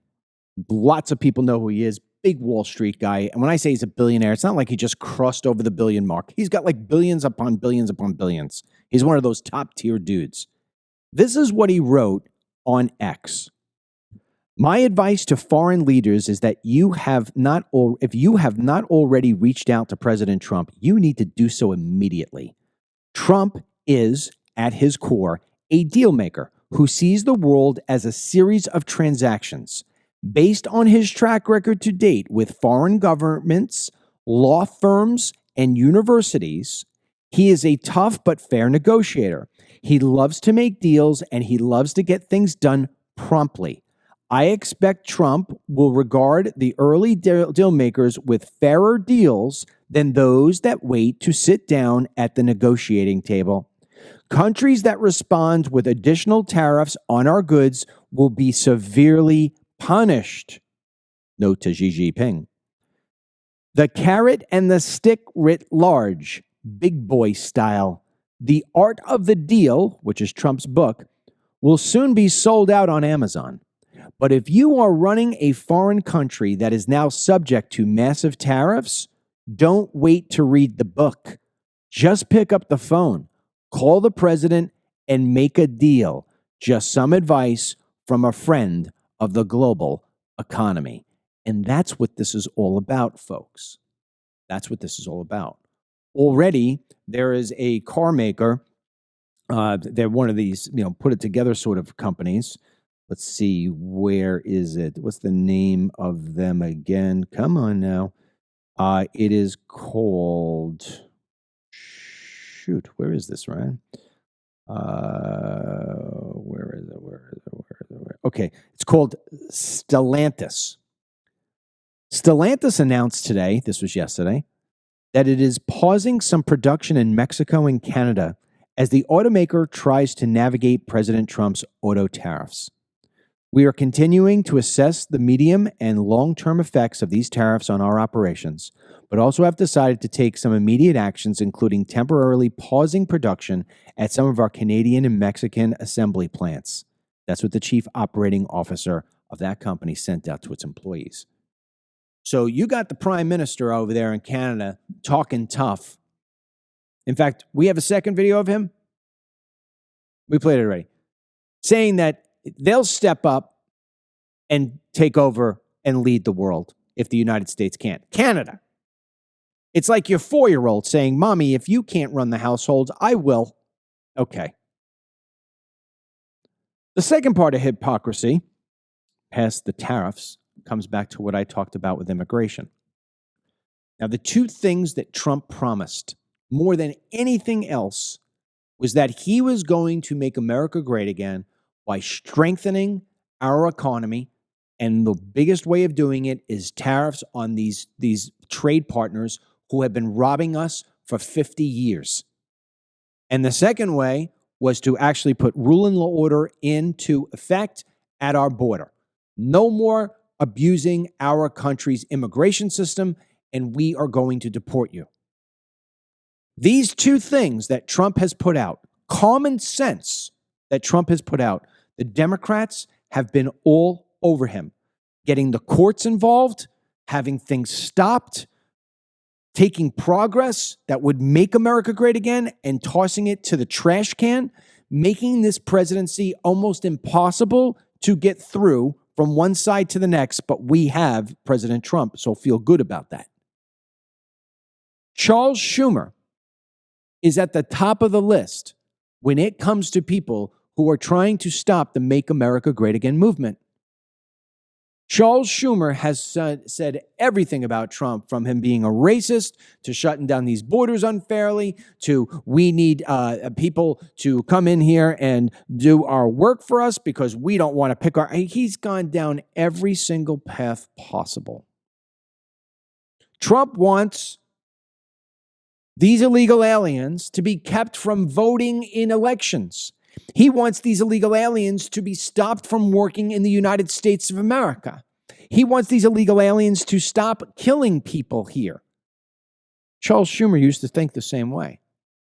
Lots of people know who he is. Big Wall Street guy. And when I say he's a billionaire, it's not like he just crossed over the billion mark. He's got like billions upon billions upon billions. He's one of those top tier dudes. This is what he wrote on X. My advice to foreign leaders is that if you have not already reached out to President Trump, you need to do so immediately. Trump is, at his core, a deal maker who sees the world as a series of transactions. Based on his track record to date with foreign governments, law firms, and universities, he is a tough but fair negotiator. He loves to make deals and he loves to get things done promptly. I expect Trump will regard the early deal makers with fairer deals than those that wait to sit down at the negotiating table. Countries that respond with additional tariffs on our goods will be severely punished. Note to Xi Jinping. The carrot and the stick writ large, big boy style. The Art of the Deal, which is Trump's book, will soon be sold out on Amazon. But if you are running a foreign country that is now subject to massive tariffs, Don't wait to read the book. Just pick up the phone, call the president, and make a deal. Just some advice from a friend of the global economy. And that's what this is all about, folks. That's what this is all about. Already, there is a car maker. They're one of these, put it together sort of companies. Let's see, where is it? What's the name of them again? Come on now. It is called, shoot, where is this, Ryan? Where is it? Okay, it's called Stellantis. Stellantis announced today, this was yesterday, that it is pausing some production in Mexico and Canada as the automaker tries to navigate President Trump's auto tariffs. We are continuing to assess the medium and long-term effects of these tariffs on our operations, but also have decided to take some immediate actions, including temporarily pausing production at some of our Canadian and Mexican assembly plants. That's what the chief operating officer of that company sent out to its employees. So you got the prime minister over there in Canada talking tough. In fact, we have a second video of him. We played it already. Saying that they'll step up and take over and lead the world if the United States can't. Canada. It's like your 4-year-old saying, Mommy, if you can't run the household, I will. Okay. The second part of hypocrisy, past the tariffs, comes back to what I talked about with immigration. Now, the two things that Trump promised more than anything else was that he was going to make America great again by strengthening our economy. And the biggest way of doing it is tariffs on these trade partners who have been robbing us for 50 years. And the second way was to actually put rule and law order into effect at our border. No more abusing our country's immigration system, and we are going to deport you. These two things that Trump has put out, common sense that Trump has put out, the Democrats have been all over him, getting the courts involved, having things stopped, taking progress that would make America great again and tossing it to the trash can, making this presidency almost impossible to get through from one side to the next. But we have President Trump, so feel good about that. Charles Schumer is at the top of the list when it comes to people who are trying to stop the Make America Great Again movement. Charles Schumer has said everything about Trump, from him being a racist to shutting down these borders unfairly to we need people to come in here and do our work for us because we don't want to pick our... He's gone down every single path possible. Trump wants these illegal aliens to be kept from voting in elections. He wants these illegal aliens to be stopped from working in the United States of America. He wants these illegal aliens to stop killing people here. Charles Schumer used to think the same way,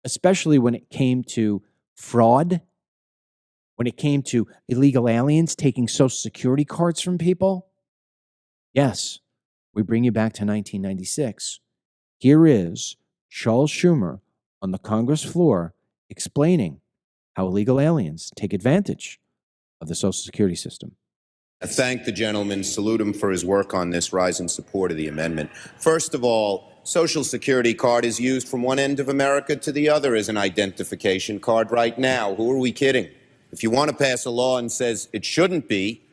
especially when it came to fraud, when it came to illegal aliens taking Social Security cards from people. Yes, we bring you back to 1996. Here is Charles Schumer on the Congress floor explaining how illegal aliens take advantage of the Social Security system. I thank the gentleman, salute him for his work on this, rise in support of the amendment. First of all, Social Security card is used from one end of America to the other as an identification card right now. Who are we kidding? If you want to pass a law and says it shouldn't be,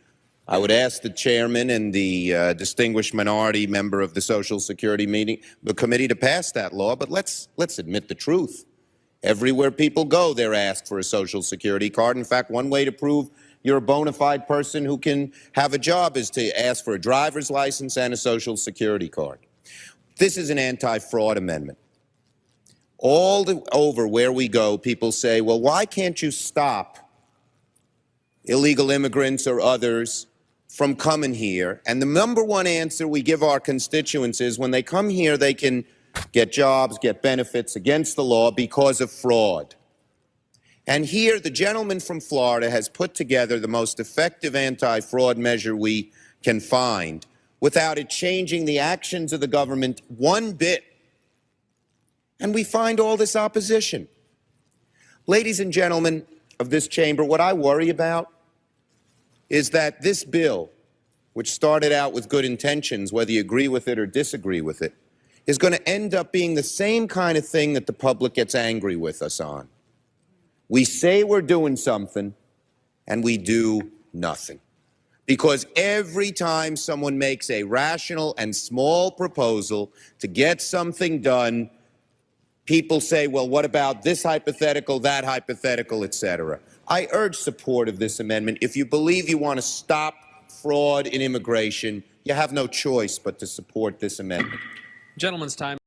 I would ask the chairman and the distinguished minority member of the Social Security committee to pass that law, but let's admit the truth. Everywhere people go, they're asked for a Social Security card. In fact, one way to prove you're a bona fide person who can have a job is to ask for a driver's license and a Social Security card. This is an anti-fraud amendment. All over where we go, people say, well, why can't you stop illegal immigrants or others from coming here? And the number one answer we give our constituents is when they come here, they can get jobs, get benefits against the law because of fraud. And here, the gentleman from Florida has put together the most effective anti-fraud measure we can find, without it changing the actions of the government one bit. And we find all this opposition. Ladies and gentlemen of this chamber, what I worry about is that this bill, which started out with good intentions, whether you agree with it or disagree with it, is going to end up being the same kind of thing that the public gets angry with us on. We say we're doing something, and we do nothing. Because every time someone makes a rational and small proposal to get something done, people say, well, what about this hypothetical, that hypothetical, et cetera. I urge support of this amendment. If you believe you want to stop fraud in immigration, you have no choice but to support this amendment. Gentleman's time.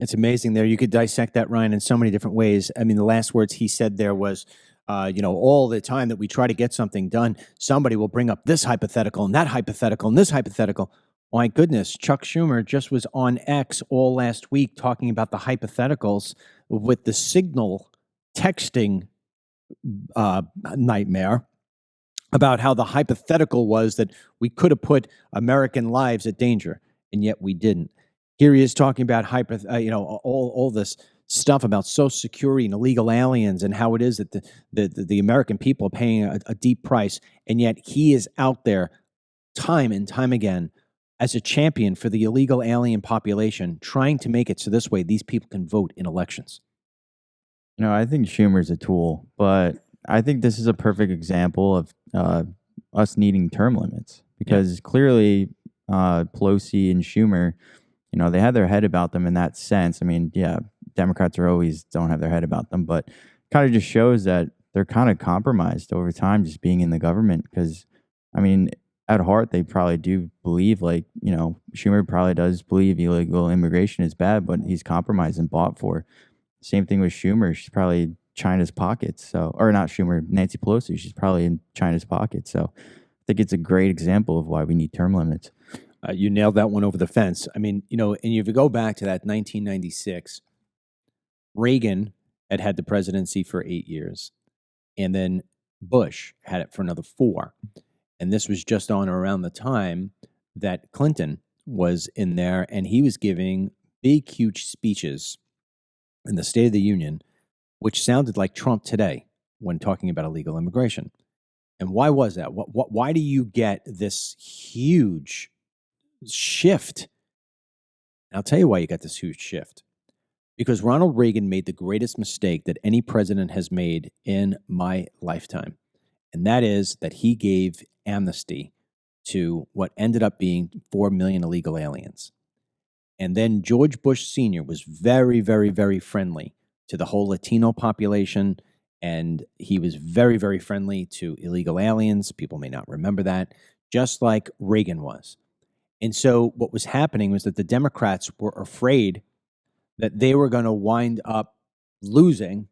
It's amazing there. You could dissect that, Ryan, in so many different ways. I mean, the last words he said there was, all the time that we try to get something done, somebody will bring up this hypothetical and that hypothetical and this hypothetical. My goodness, Chuck Schumer just was on X all last week talking about the hypotheticals with the Signal texting nightmare about how the hypothetical was that we could have put American lives at danger, and yet we didn't. Here he is talking about all this stuff about Social Security and illegal aliens and how it is that the American people are paying a deep price, and yet he is out there time and time again as a champion for the illegal alien population, trying to make it so this way these people can vote in elections. I think Schumer's a tool, but I think this is a perfect example of us needing term limits because clearly Pelosi and Schumer, they had their head about them in that sense. I mean, yeah, Democrats don't have their head about them, but kind of just shows that they're kind of compromised over time just being in the government because, I mean, at heart, they probably do believe, Schumer probably does believe illegal immigration is bad, but he's compromised and bought for. Same thing with Schumer. She's probably China's pockets. Or not Schumer, Nancy Pelosi. She's probably in China's pockets. So I think it's a great example of why we need term limits. You nailed that one over the fence. I mean, and if you go back to that 1996, Reagan had the presidency for 8 years, and then Bush had it for another 4. And this was just on around the time that Clinton was in there, and he was giving big, huge speeches in the State of the Union, which sounded like Trump today when talking about illegal immigration. And why was that? Why do you get this huge shift? And I'll tell you why you got this huge shift. Because Ronald Reagan made the greatest mistake that any president has made in my lifetime. And that is that he gave amnesty to what ended up being 4 million illegal aliens. And then George Bush Sr. was very, very, very friendly to the whole Latino population. And he was very, very friendly to illegal aliens. People may not remember that, just like Reagan was. And so what was happening was that the Democrats were afraid that they were going to wind up losing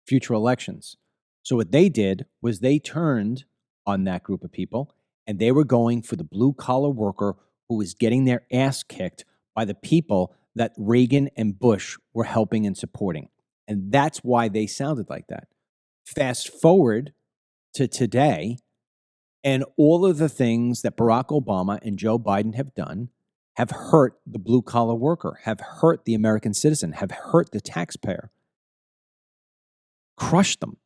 future elections. So what they did was they turned on that group of people, and they were going for the blue-collar worker who was getting their ass kicked by the people that Reagan and Bush were helping and supporting. And that's why they sounded like that. Fast forward to today, and all of the things that Barack Obama and Joe Biden have done have hurt the blue-collar worker, have hurt the American citizen, have hurt the taxpayer, crushed them.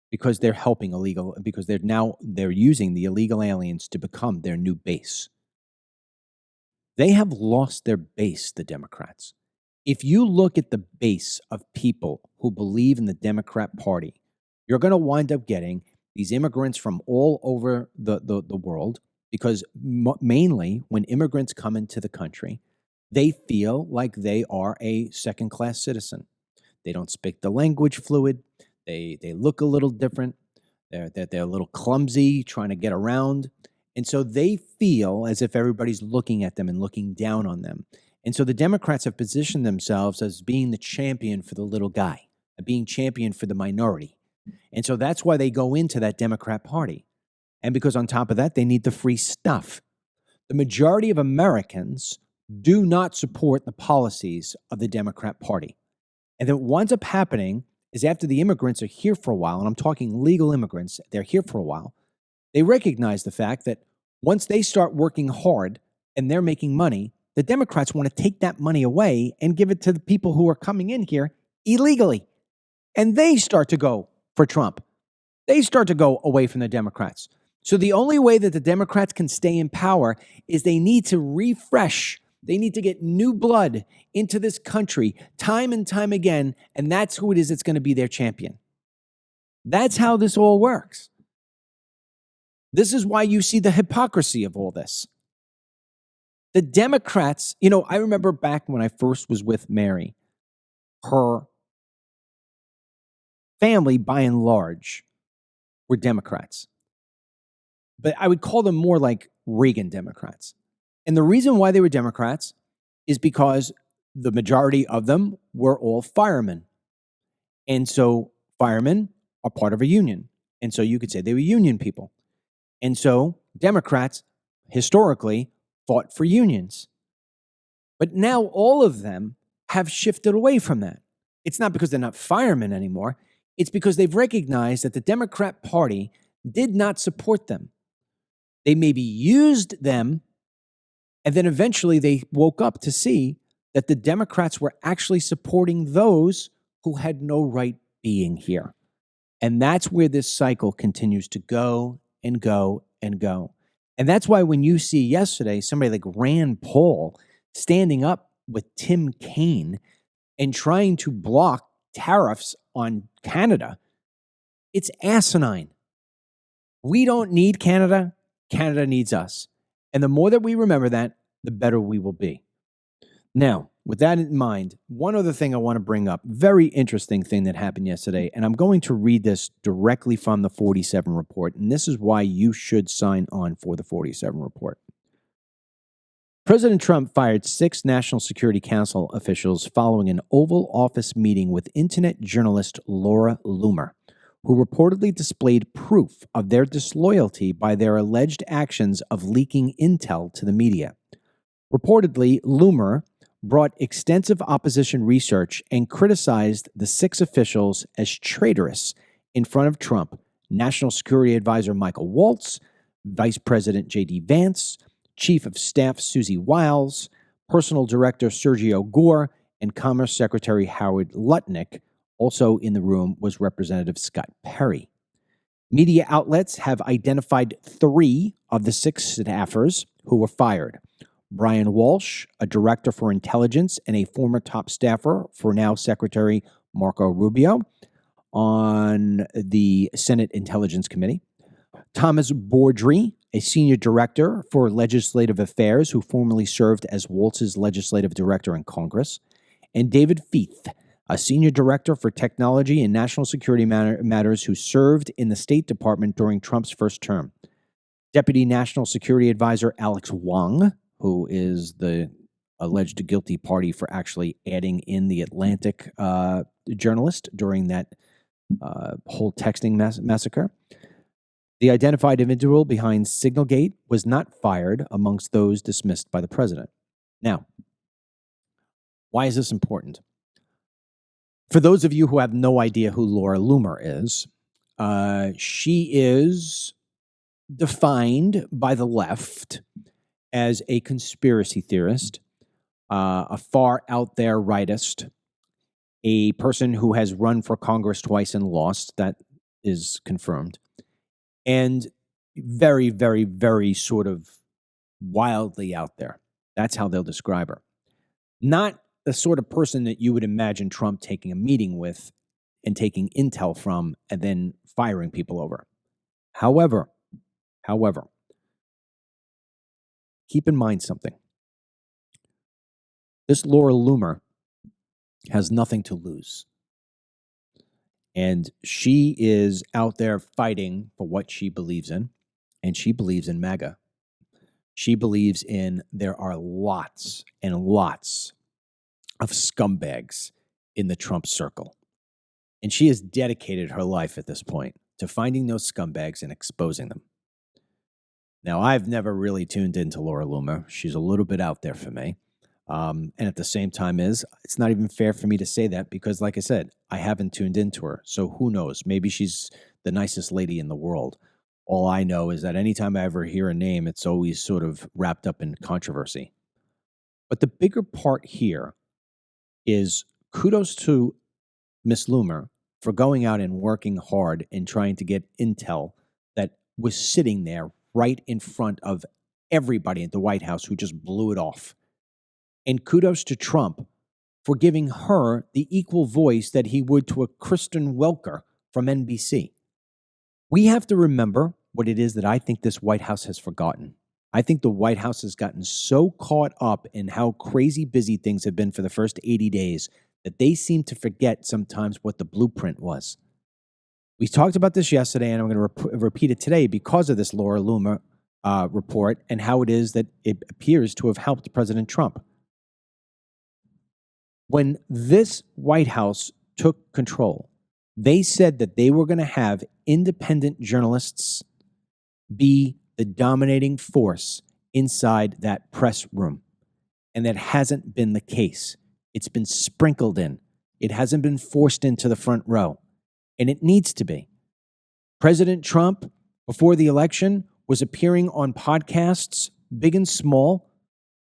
Because they're helping because they're using the illegal aliens to become their new base. They have lost their base, the Democrats. If you look at the base of people who believe in the Democrat Party, you're going to wind up getting these immigrants from all over the world, because mainly when immigrants come into the country, they feel like they are a second-class citizen. They don't speak the language fluid. They look a little different. They're a little clumsy, trying to get around. And so they feel as if everybody's looking at them and looking down on them. And so the Democrats have positioned themselves as being the champion for the little guy, being champion for the minority. And so that's why they go into that Democrat Party. And because on top of that, they need the free stuff. The majority of Americans do not support the policies of the Democrat Party. And then what winds up happening is after the immigrants are here for a while, and I'm talking legal immigrants, they're here for a while, they recognize the fact that once they start working hard, and they're making money, the Democrats want to take that money away and give it to the people who are coming in here illegally. And they start to go for Trump. They start to go away from the Democrats. So the only way that the Democrats can stay in power is they need to refresh. They need to get new blood into this country time and time again, and that's who it is that's going to be their champion. That's how this all works. This is why you see the hypocrisy of all this. The Democrats, I remember back when I first was with Mary, her family, by and large, were Democrats. But I would call them more like Reagan Democrats. And the reason why they were Democrats is because the majority of them were all firemen. And so firemen are part of a union. And so you could say they were union people. And so Democrats historically fought for unions. But now all of them have shifted away from that. It's not because they're not firemen anymore. It's because they've recognized that the Democrat Party did not support them. They maybe used them, and then eventually they woke up to see that the Democrats were actually supporting those who had no right being here. And that's where this cycle continues to go and go and go. And that's why when you see yesterday somebody like Rand Paul standing up with Tim Kaine and trying to block tariffs on Canada, it's asinine. We don't need Canada. Canada needs us. And the more that we remember that, the better we will be. Now, with that in mind, one other thing I want to bring up, very interesting thing that happened yesterday, and I'm going to read this directly from the 47 report, and this is why you should sign on for the 47 report. President Trump fired 6 National Security Council officials following an Oval Office meeting with internet journalist Laura Loomer, who reportedly displayed proof of their disloyalty by their alleged actions of leaking intel to the media. Reportedly, Loomer brought extensive opposition research and criticized the 6 officials as traitorous in front of Trump, National Security Advisor Michael Waltz, Vice President J.D. Vance, Chief of Staff Susie Wiles, Personal Director Sergio Gore, and Commerce Secretary Howard Lutnick. Also in the room was Representative Scott Perry. Media outlets have identified 3 of the 6 staffers who were fired. Brian Walsh, a director for intelligence and a former top staffer for now Secretary Marco Rubio on the Senate Intelligence Committee. Thomas Bordry, a senior director for legislative affairs who formerly served as Waltz's legislative director in Congress. And David Feith, a senior director for technology and national security matters who served in the State Department during Trump's first term. Deputy National Security Advisor Alex Wong, who is the alleged guilty party for actually adding in the Atlantic journalist during that whole texting massacre. The identified individual behind Signalgate was not fired amongst those dismissed by the president. Now, why is this important? For those of you who have no idea who Laura Loomer is, she is defined by the left as a conspiracy theorist, a far out there rightist, a person who has run for Congress twice and lost. That is confirmed. And very, very, very sort of wildly out there. That's how they'll describe her. Not the sort of person that you would imagine Trump taking a meeting with and taking intel from and then firing people over. However, keep in mind something. This Laura Loomer has nothing to lose. And she is out there fighting for what she believes in, and she believes in MAGA. She believes in there are lots and lots of scumbags in the Trump circle. And she has dedicated her life at this point to finding those scumbags and exposing them. Now, I've never really tuned into Laura Loomer. She's a little bit out there for me. And at the same time it's not even fair for me to say that because, like I said, I haven't tuned into her. So who knows? Maybe she's the nicest lady in the world. All I know is that anytime I ever hear a name, it's always sort of wrapped up in controversy. But the bigger part here is kudos to Miss Loomer for going out and working hard and trying to get intel that was sitting there right in front of everybody at the White House who just blew it off. And kudos to Trump for giving her the equal voice that he would to a Kristen Welker from NBC. We have to remember what it is that I think this White House has forgotten. I think the White House has gotten so caught up in how crazy busy things have been for the first 80 days that they seem to forget sometimes what the blueprint was. We talked about this yesterday, and I'm going to repeat it today because of this Laura Loomer report and how it is that it appears to have helped President Trump. When this White House took control, they said that they were going to have independent journalists be the dominating force inside that press room. And that hasn't been the case. It's been sprinkled in. It hasn't been forced into the front row. And it needs to be. President Trump, before the election, was appearing on podcasts, big and small,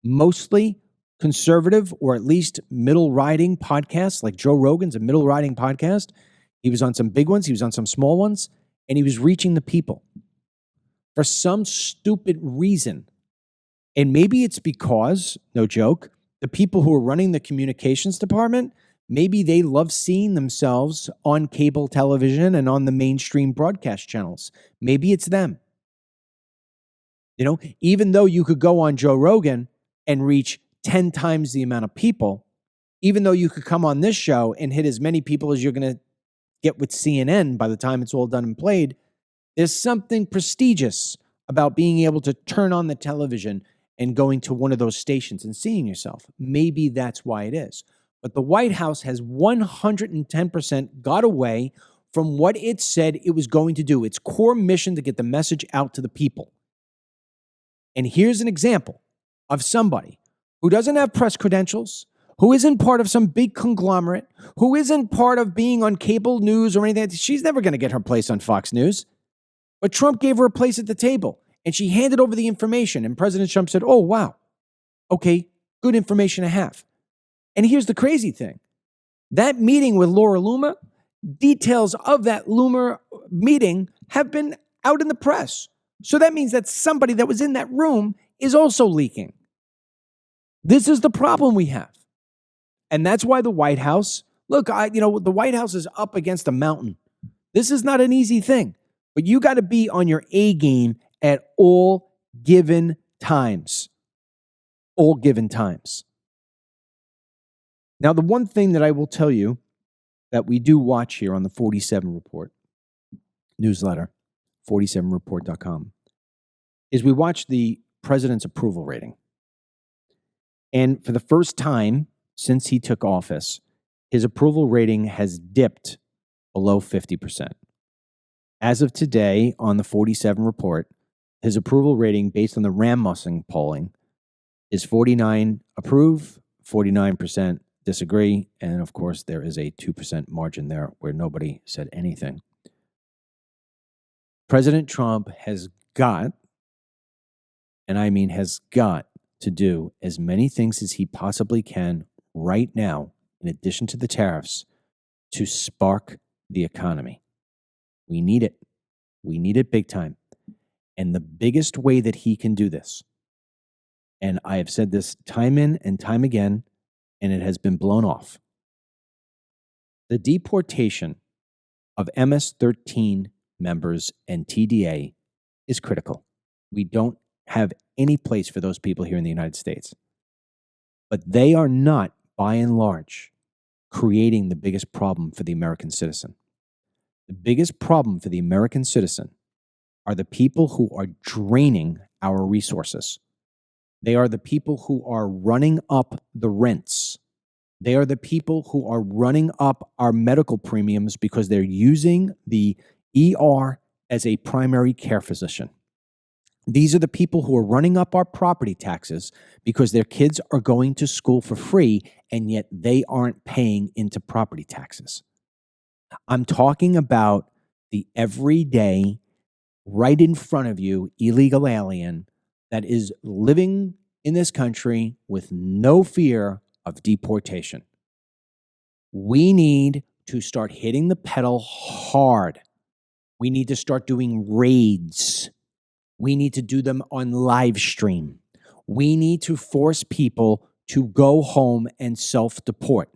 mostly conservative or at least middle-riding podcasts, like Joe Rogan's a middle-riding podcast. He was on some big ones, he was on some small ones, and he was reaching the people. For some stupid reason, and maybe it's because, no joke, the people who are running the communications department, maybe they love seeing themselves on cable television and on the mainstream broadcast channels. Maybe it's them. You know, even though you could go on Joe Rogan and reach 10 times the amount of people, even though you could come on this show and hit as many people as you're going to get with CNN by the time it's all done and played, there's something prestigious about being able to turn on the television and going to one of those stations and seeing yourself. Maybe that's why it is. But the White House has 110% got away from what it said it was going to do, its core mission to get the message out to the people. And here's an example of somebody who doesn't have press credentials, who isn't part of some big conglomerate, who isn't part of being on cable news or anything. She's never going to get her place on Fox News. But Trump gave her a place at the table, and she handed over the information, and President Trump said, oh, wow, okay, good information to have. And here's the crazy thing. That meeting with Laura Loomer, details of that Loomer meeting have been out in the press. So that means that somebody that was in that room is also leaking. This is the problem we have. And that's why the White House, look, the White House is up against a mountain. This is not an easy thing, but you got to be on your A game at all given times. All given times. Now, the one thing that I will tell you that we do watch here on the 47 Report newsletter, 47report.com, is we watch the president's approval rating. And for the first time since he took office, his approval rating has dipped below 50%. As of today, on the 47 Report, his approval rating based on the Rasmussen polling is 49 approve, 49% disagree, and of course there is a 2% margin there where nobody said anything. President Trump has got, and I mean has got, to do as many things as he possibly can right now, in addition to the tariffs, to spark the economy. We need it. We need it big time. And the biggest way that he can do this, and I have said this time in and time again, and it has been blown off, the deportation of MS-13 members and TDA is critical. We don't have any place for those people here in the United States. But they are not, by and large, creating the biggest problem for the American citizen. The biggest problem for the American citizen are the people who are draining our resources. They are the people who are running up the rents. They are the people who are running up our medical premiums because they're using the ER as a primary care physician. These are the people who are running up our property taxes because their kids are going to school for free, and yet they aren't paying into property taxes. I'm talking about the everyday right in front of you, illegal alien that is living in this country with no fear of deportation. We need to start hitting the pedal hard. We need to start doing raids. We need to do them on live stream. We need to force people to go home and self-deport.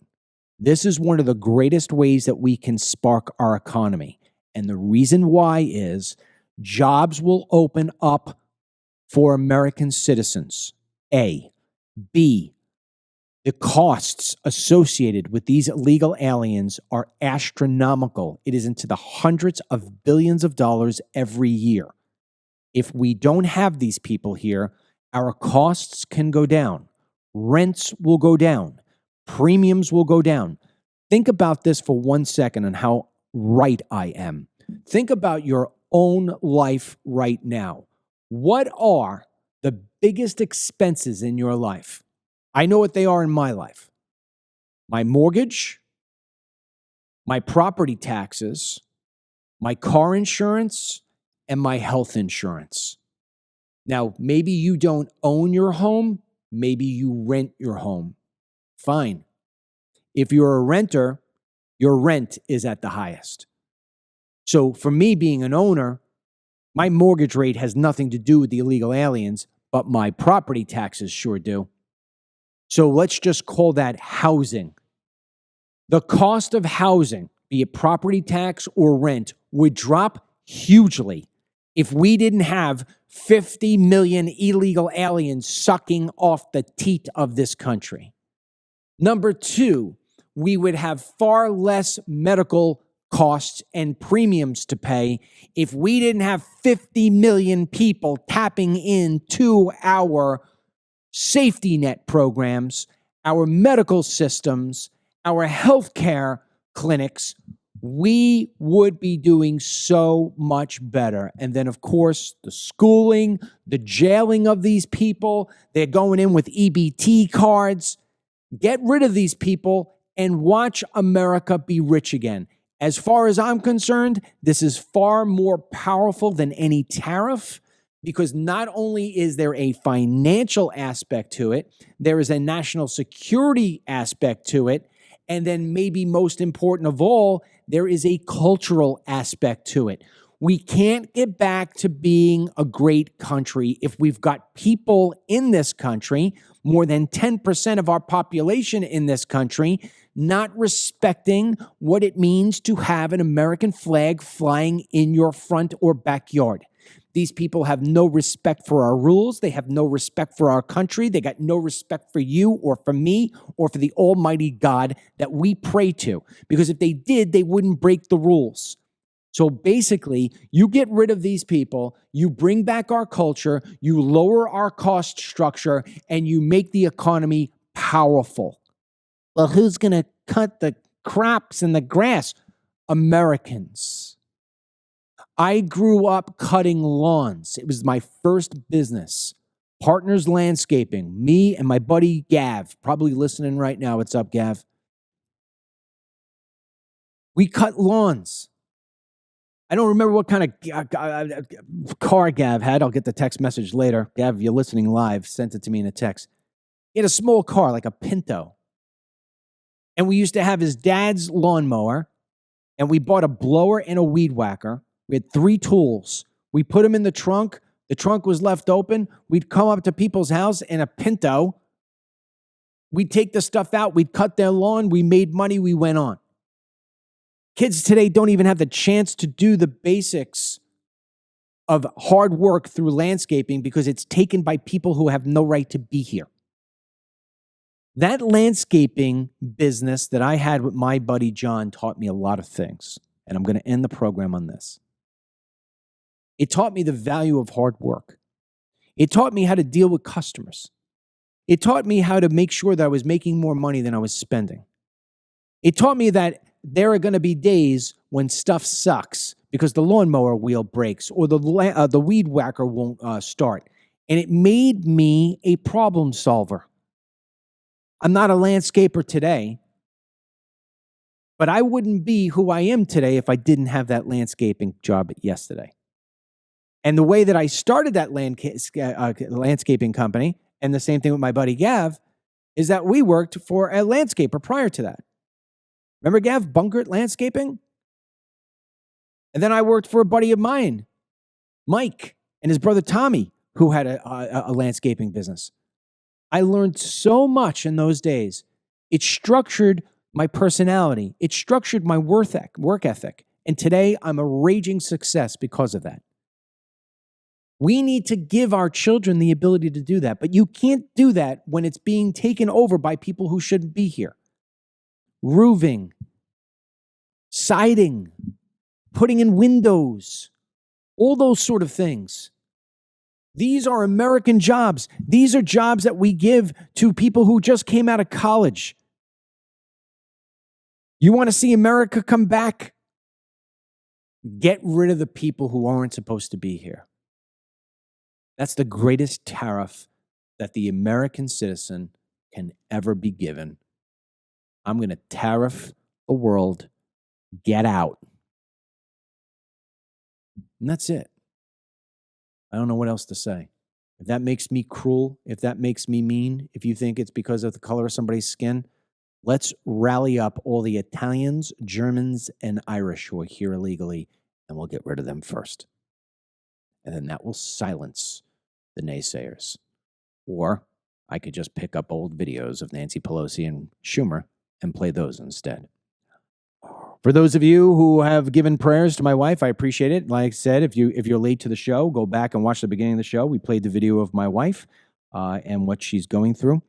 This is one of the greatest ways that we can spark our economy. And the reason why is jobs will open up for American citizens. A. B. The costs associated with these illegal aliens are astronomical. It is into the hundreds of billions of dollars every year. If we don't have these people here, our costs can go down. Rents will go down. Premiums will go down. Think about this for 1 second and how right I am. Think about your own life right now. What are the biggest expenses in your life? I know what they are in my life. My mortgage, my property taxes, my car insurance, and my health insurance. Now, maybe you don't own your home. Maybe you rent your home. Fine. If you're a renter, your rent is at the highest. So for me being an owner, my mortgage rate has nothing to do with the illegal aliens, but my property taxes sure do. So let's just call that housing. The cost of housing, be it property tax or rent, would drop hugely if we didn't have 50 million illegal aliens sucking off the teat of this country. Number two, we would have far less medical costs and premiums to pay if we didn't have 50 million people tapping into our safety net programs, our medical systems, our healthcare clinics. We would be doing so much better. And then, of course, the schooling, the jailing of these people, they're going in with EBT cards. Get rid of these people and watch America be rich again. As far as I'm concerned, this is far more powerful than any tariff, because not only is there a financial aspect to it, there is a national security aspect to it, and then maybe most important of all, there is a cultural aspect to it. We can't get back to being a great country if we've got people in this country, more than 10% of our population in this country, not respecting what it means to have an American flag flying in your front or backyard. These people have no respect for our rules. They have no respect for our country. They got no respect for you or for me or for the almighty God that we pray to. Because if they did, they wouldn't break the rules. So basically, you get rid of these people, you bring back our culture, you lower our cost structure, and you make the economy powerful. Well, who's going to cut the crops and the grass? Americans. I grew up cutting lawns. It was my first business. Partners Landscaping. Me and my buddy Gav, probably listening right now. What's up, Gav? We cut lawns. I don't remember what kind of car Gav had. I'll get the text message later. Gav, if you're listening live, sent it to me in a text. He had a small car, like a Pinto. And we used to have his dad's lawnmower, and we bought a blower and a weed whacker. We had 3 tools. We put them in the trunk. The trunk was left open. We'd come up to people's house in a Pinto. We'd take the stuff out. We'd cut their lawn. We made money. We went on. Kids today don't even have the chance to do the basics of hard work through landscaping because it's taken by people who have no right to be here. That landscaping business that I had with my buddy John taught me a lot of things, and I'm going to end the program on this. It taught me the value of hard work. It taught me how to deal with customers. It taught me how to make sure that I was making more money than I was spending. It taught me that there are going to be days when stuff sucks because the lawnmower wheel breaks or the weed whacker won't start. And it made me a problem solver. I'm not a landscaper today, but I wouldn't be who I am today if I didn't have that landscaping job yesterday. And the way that I started that landscaping company, and the same thing with my buddy Gav, is that we worked for a landscaper prior to that. Remember Gav, Bunkert Landscaping? And then I worked for a buddy of mine, Mike, and his brother Tommy, who had a landscaping business. I learned so much in those days. It structured my personality. It structured my work ethic. And today I'm a raging success because of that. We need to give our children the ability to do that, but you can't do that when it's being taken over by people who shouldn't be here. Roofing, siding, putting in windows, all those sort of things. These are American jobs. These are jobs that we give to people who just came out of college. You want to see America come back? Get rid of the people who aren't supposed to be here. That's the greatest tariff that the American citizen can ever be given. I'm going to tariff the world. Get out. And that's it. I don't know what else to say. If that makes me cruel, if that makes me mean, if you think it's because of the color of somebody's skin, let's rally up all the Italians, Germans, and Irish who are here illegally, and we'll get rid of them first. And then that will silence the naysayers. Or I could just pick up old videos of Nancy Pelosi and Schumer and play those instead. For those of you who have given prayers to my wife, I appreciate it. Like I said, if you're late to the show, go back and watch the beginning of the show. We played the video of my wife and what she's going through.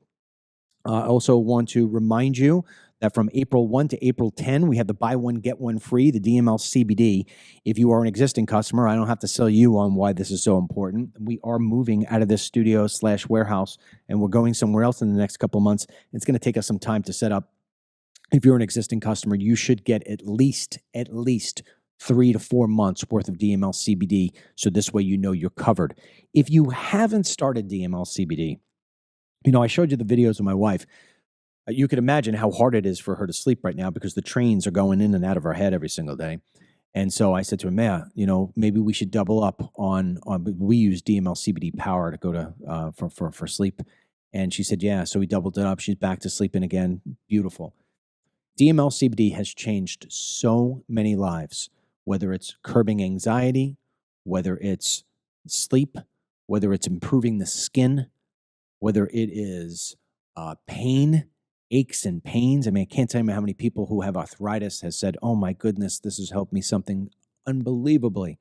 I also want to remind you that from April 1 to April 10, we have the buy one, get one free, the DML CBD. If you are an existing customer, I don't have to sell you on why this is so important. We are moving out of this studio/warehouse, and we're going somewhere else in the next couple of months. It's going to take us some time to set up. If you're an existing customer, you should get at least 3 to 4 months worth of DML CBD. So this way, you know you're covered. If you haven't started DML CBD, I showed you the videos of my wife. You can imagine how hard it is for her to sleep right now because the trains are going in and out of her head every single day. And so I said to her, maybe we should double up on we use DML CBD power to go to for sleep. And she said, yeah. So we doubled it up. She's back to sleeping again. Beautiful. DML CBD has changed so many lives, whether it's curbing anxiety, whether it's sleep, whether it's improving the skin, whether it is pain, aches and pains. I mean, I can't tell you how many people who have arthritis has said, oh my goodness, this has helped me something unbelievably.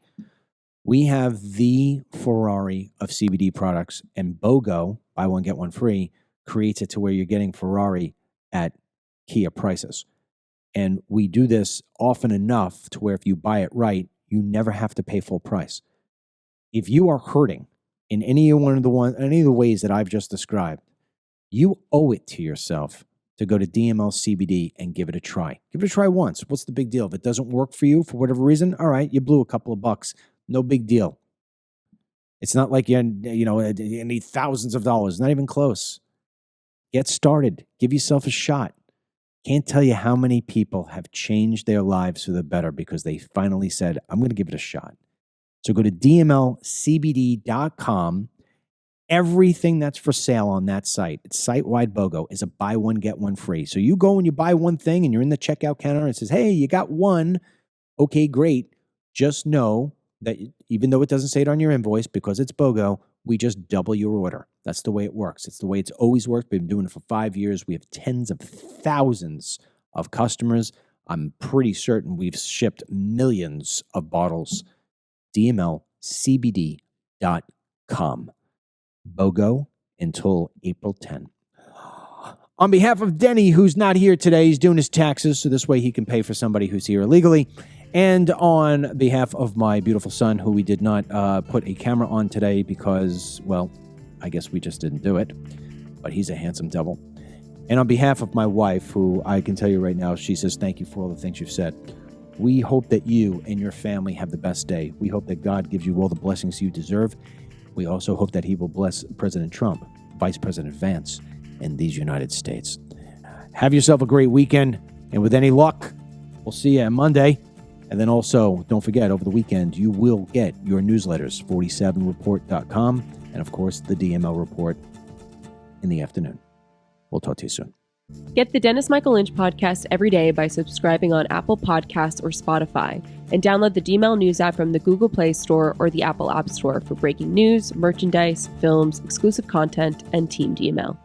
We have the Ferrari of CBD products, and BOGO, buy one, get one free, creates it to where you're getting Ferrari at Kia prices. And we do this often enough to where if you buy it right, you never have to pay full price. If you are hurting in any of the ways that I've just described, you owe it to yourself to go to DML CBD and give it a try. Give it a try once. What's the big deal? If it doesn't work for you for whatever reason, all right, you blew a couple of bucks. No big deal. It's not like you need thousands of dollars. Not even close. Get started. Give yourself a shot. Can't tell you how many people have changed their lives for the better because they finally said, I'm going to give it a shot. So go to DMLCBD.com. Everything that's for sale on that site, it's site-wide BOGO, is a buy one, get one free. So you go and you buy one thing and you're in the checkout counter and it says, hey, you got one. Okay, great. Just know that even though it doesn't say it on your invoice, because it's BOGO, we just double your order. That's the way it works. It's the way it's always worked. We've been doing it for 5 years. We have tens of thousands of customers. I'm pretty certain we've shipped millions of bottles. DMLCBD.com. BOGO until April 10. On behalf of Denny, who's not here today, he's doing his taxes, so this way he can pay for somebody who's here illegally. And on behalf of my beautiful son, who we did not put a camera on today because, well, I guess we just didn't do it, but he's a handsome devil. And on behalf of my wife, who I can tell you right now, she says, thank you for all the things you've said. We hope that you and your family have the best day. We hope that God gives you all the blessings you deserve. We also hope that he will bless President Trump, Vice President Vance, and these United States. Have yourself a great weekend, and with any luck, we'll see you on Monday. And then also, don't forget, over the weekend, you will get your newsletters, 47report.com, and of course, the DML report in the afternoon. We'll talk to you soon. Get the Dennis Michael Lynch podcast every day by subscribing on Apple Podcasts or Spotify, and download the DML News app from the Google Play Store or the Apple App Store for breaking news, merchandise, films, exclusive content, and Team DML.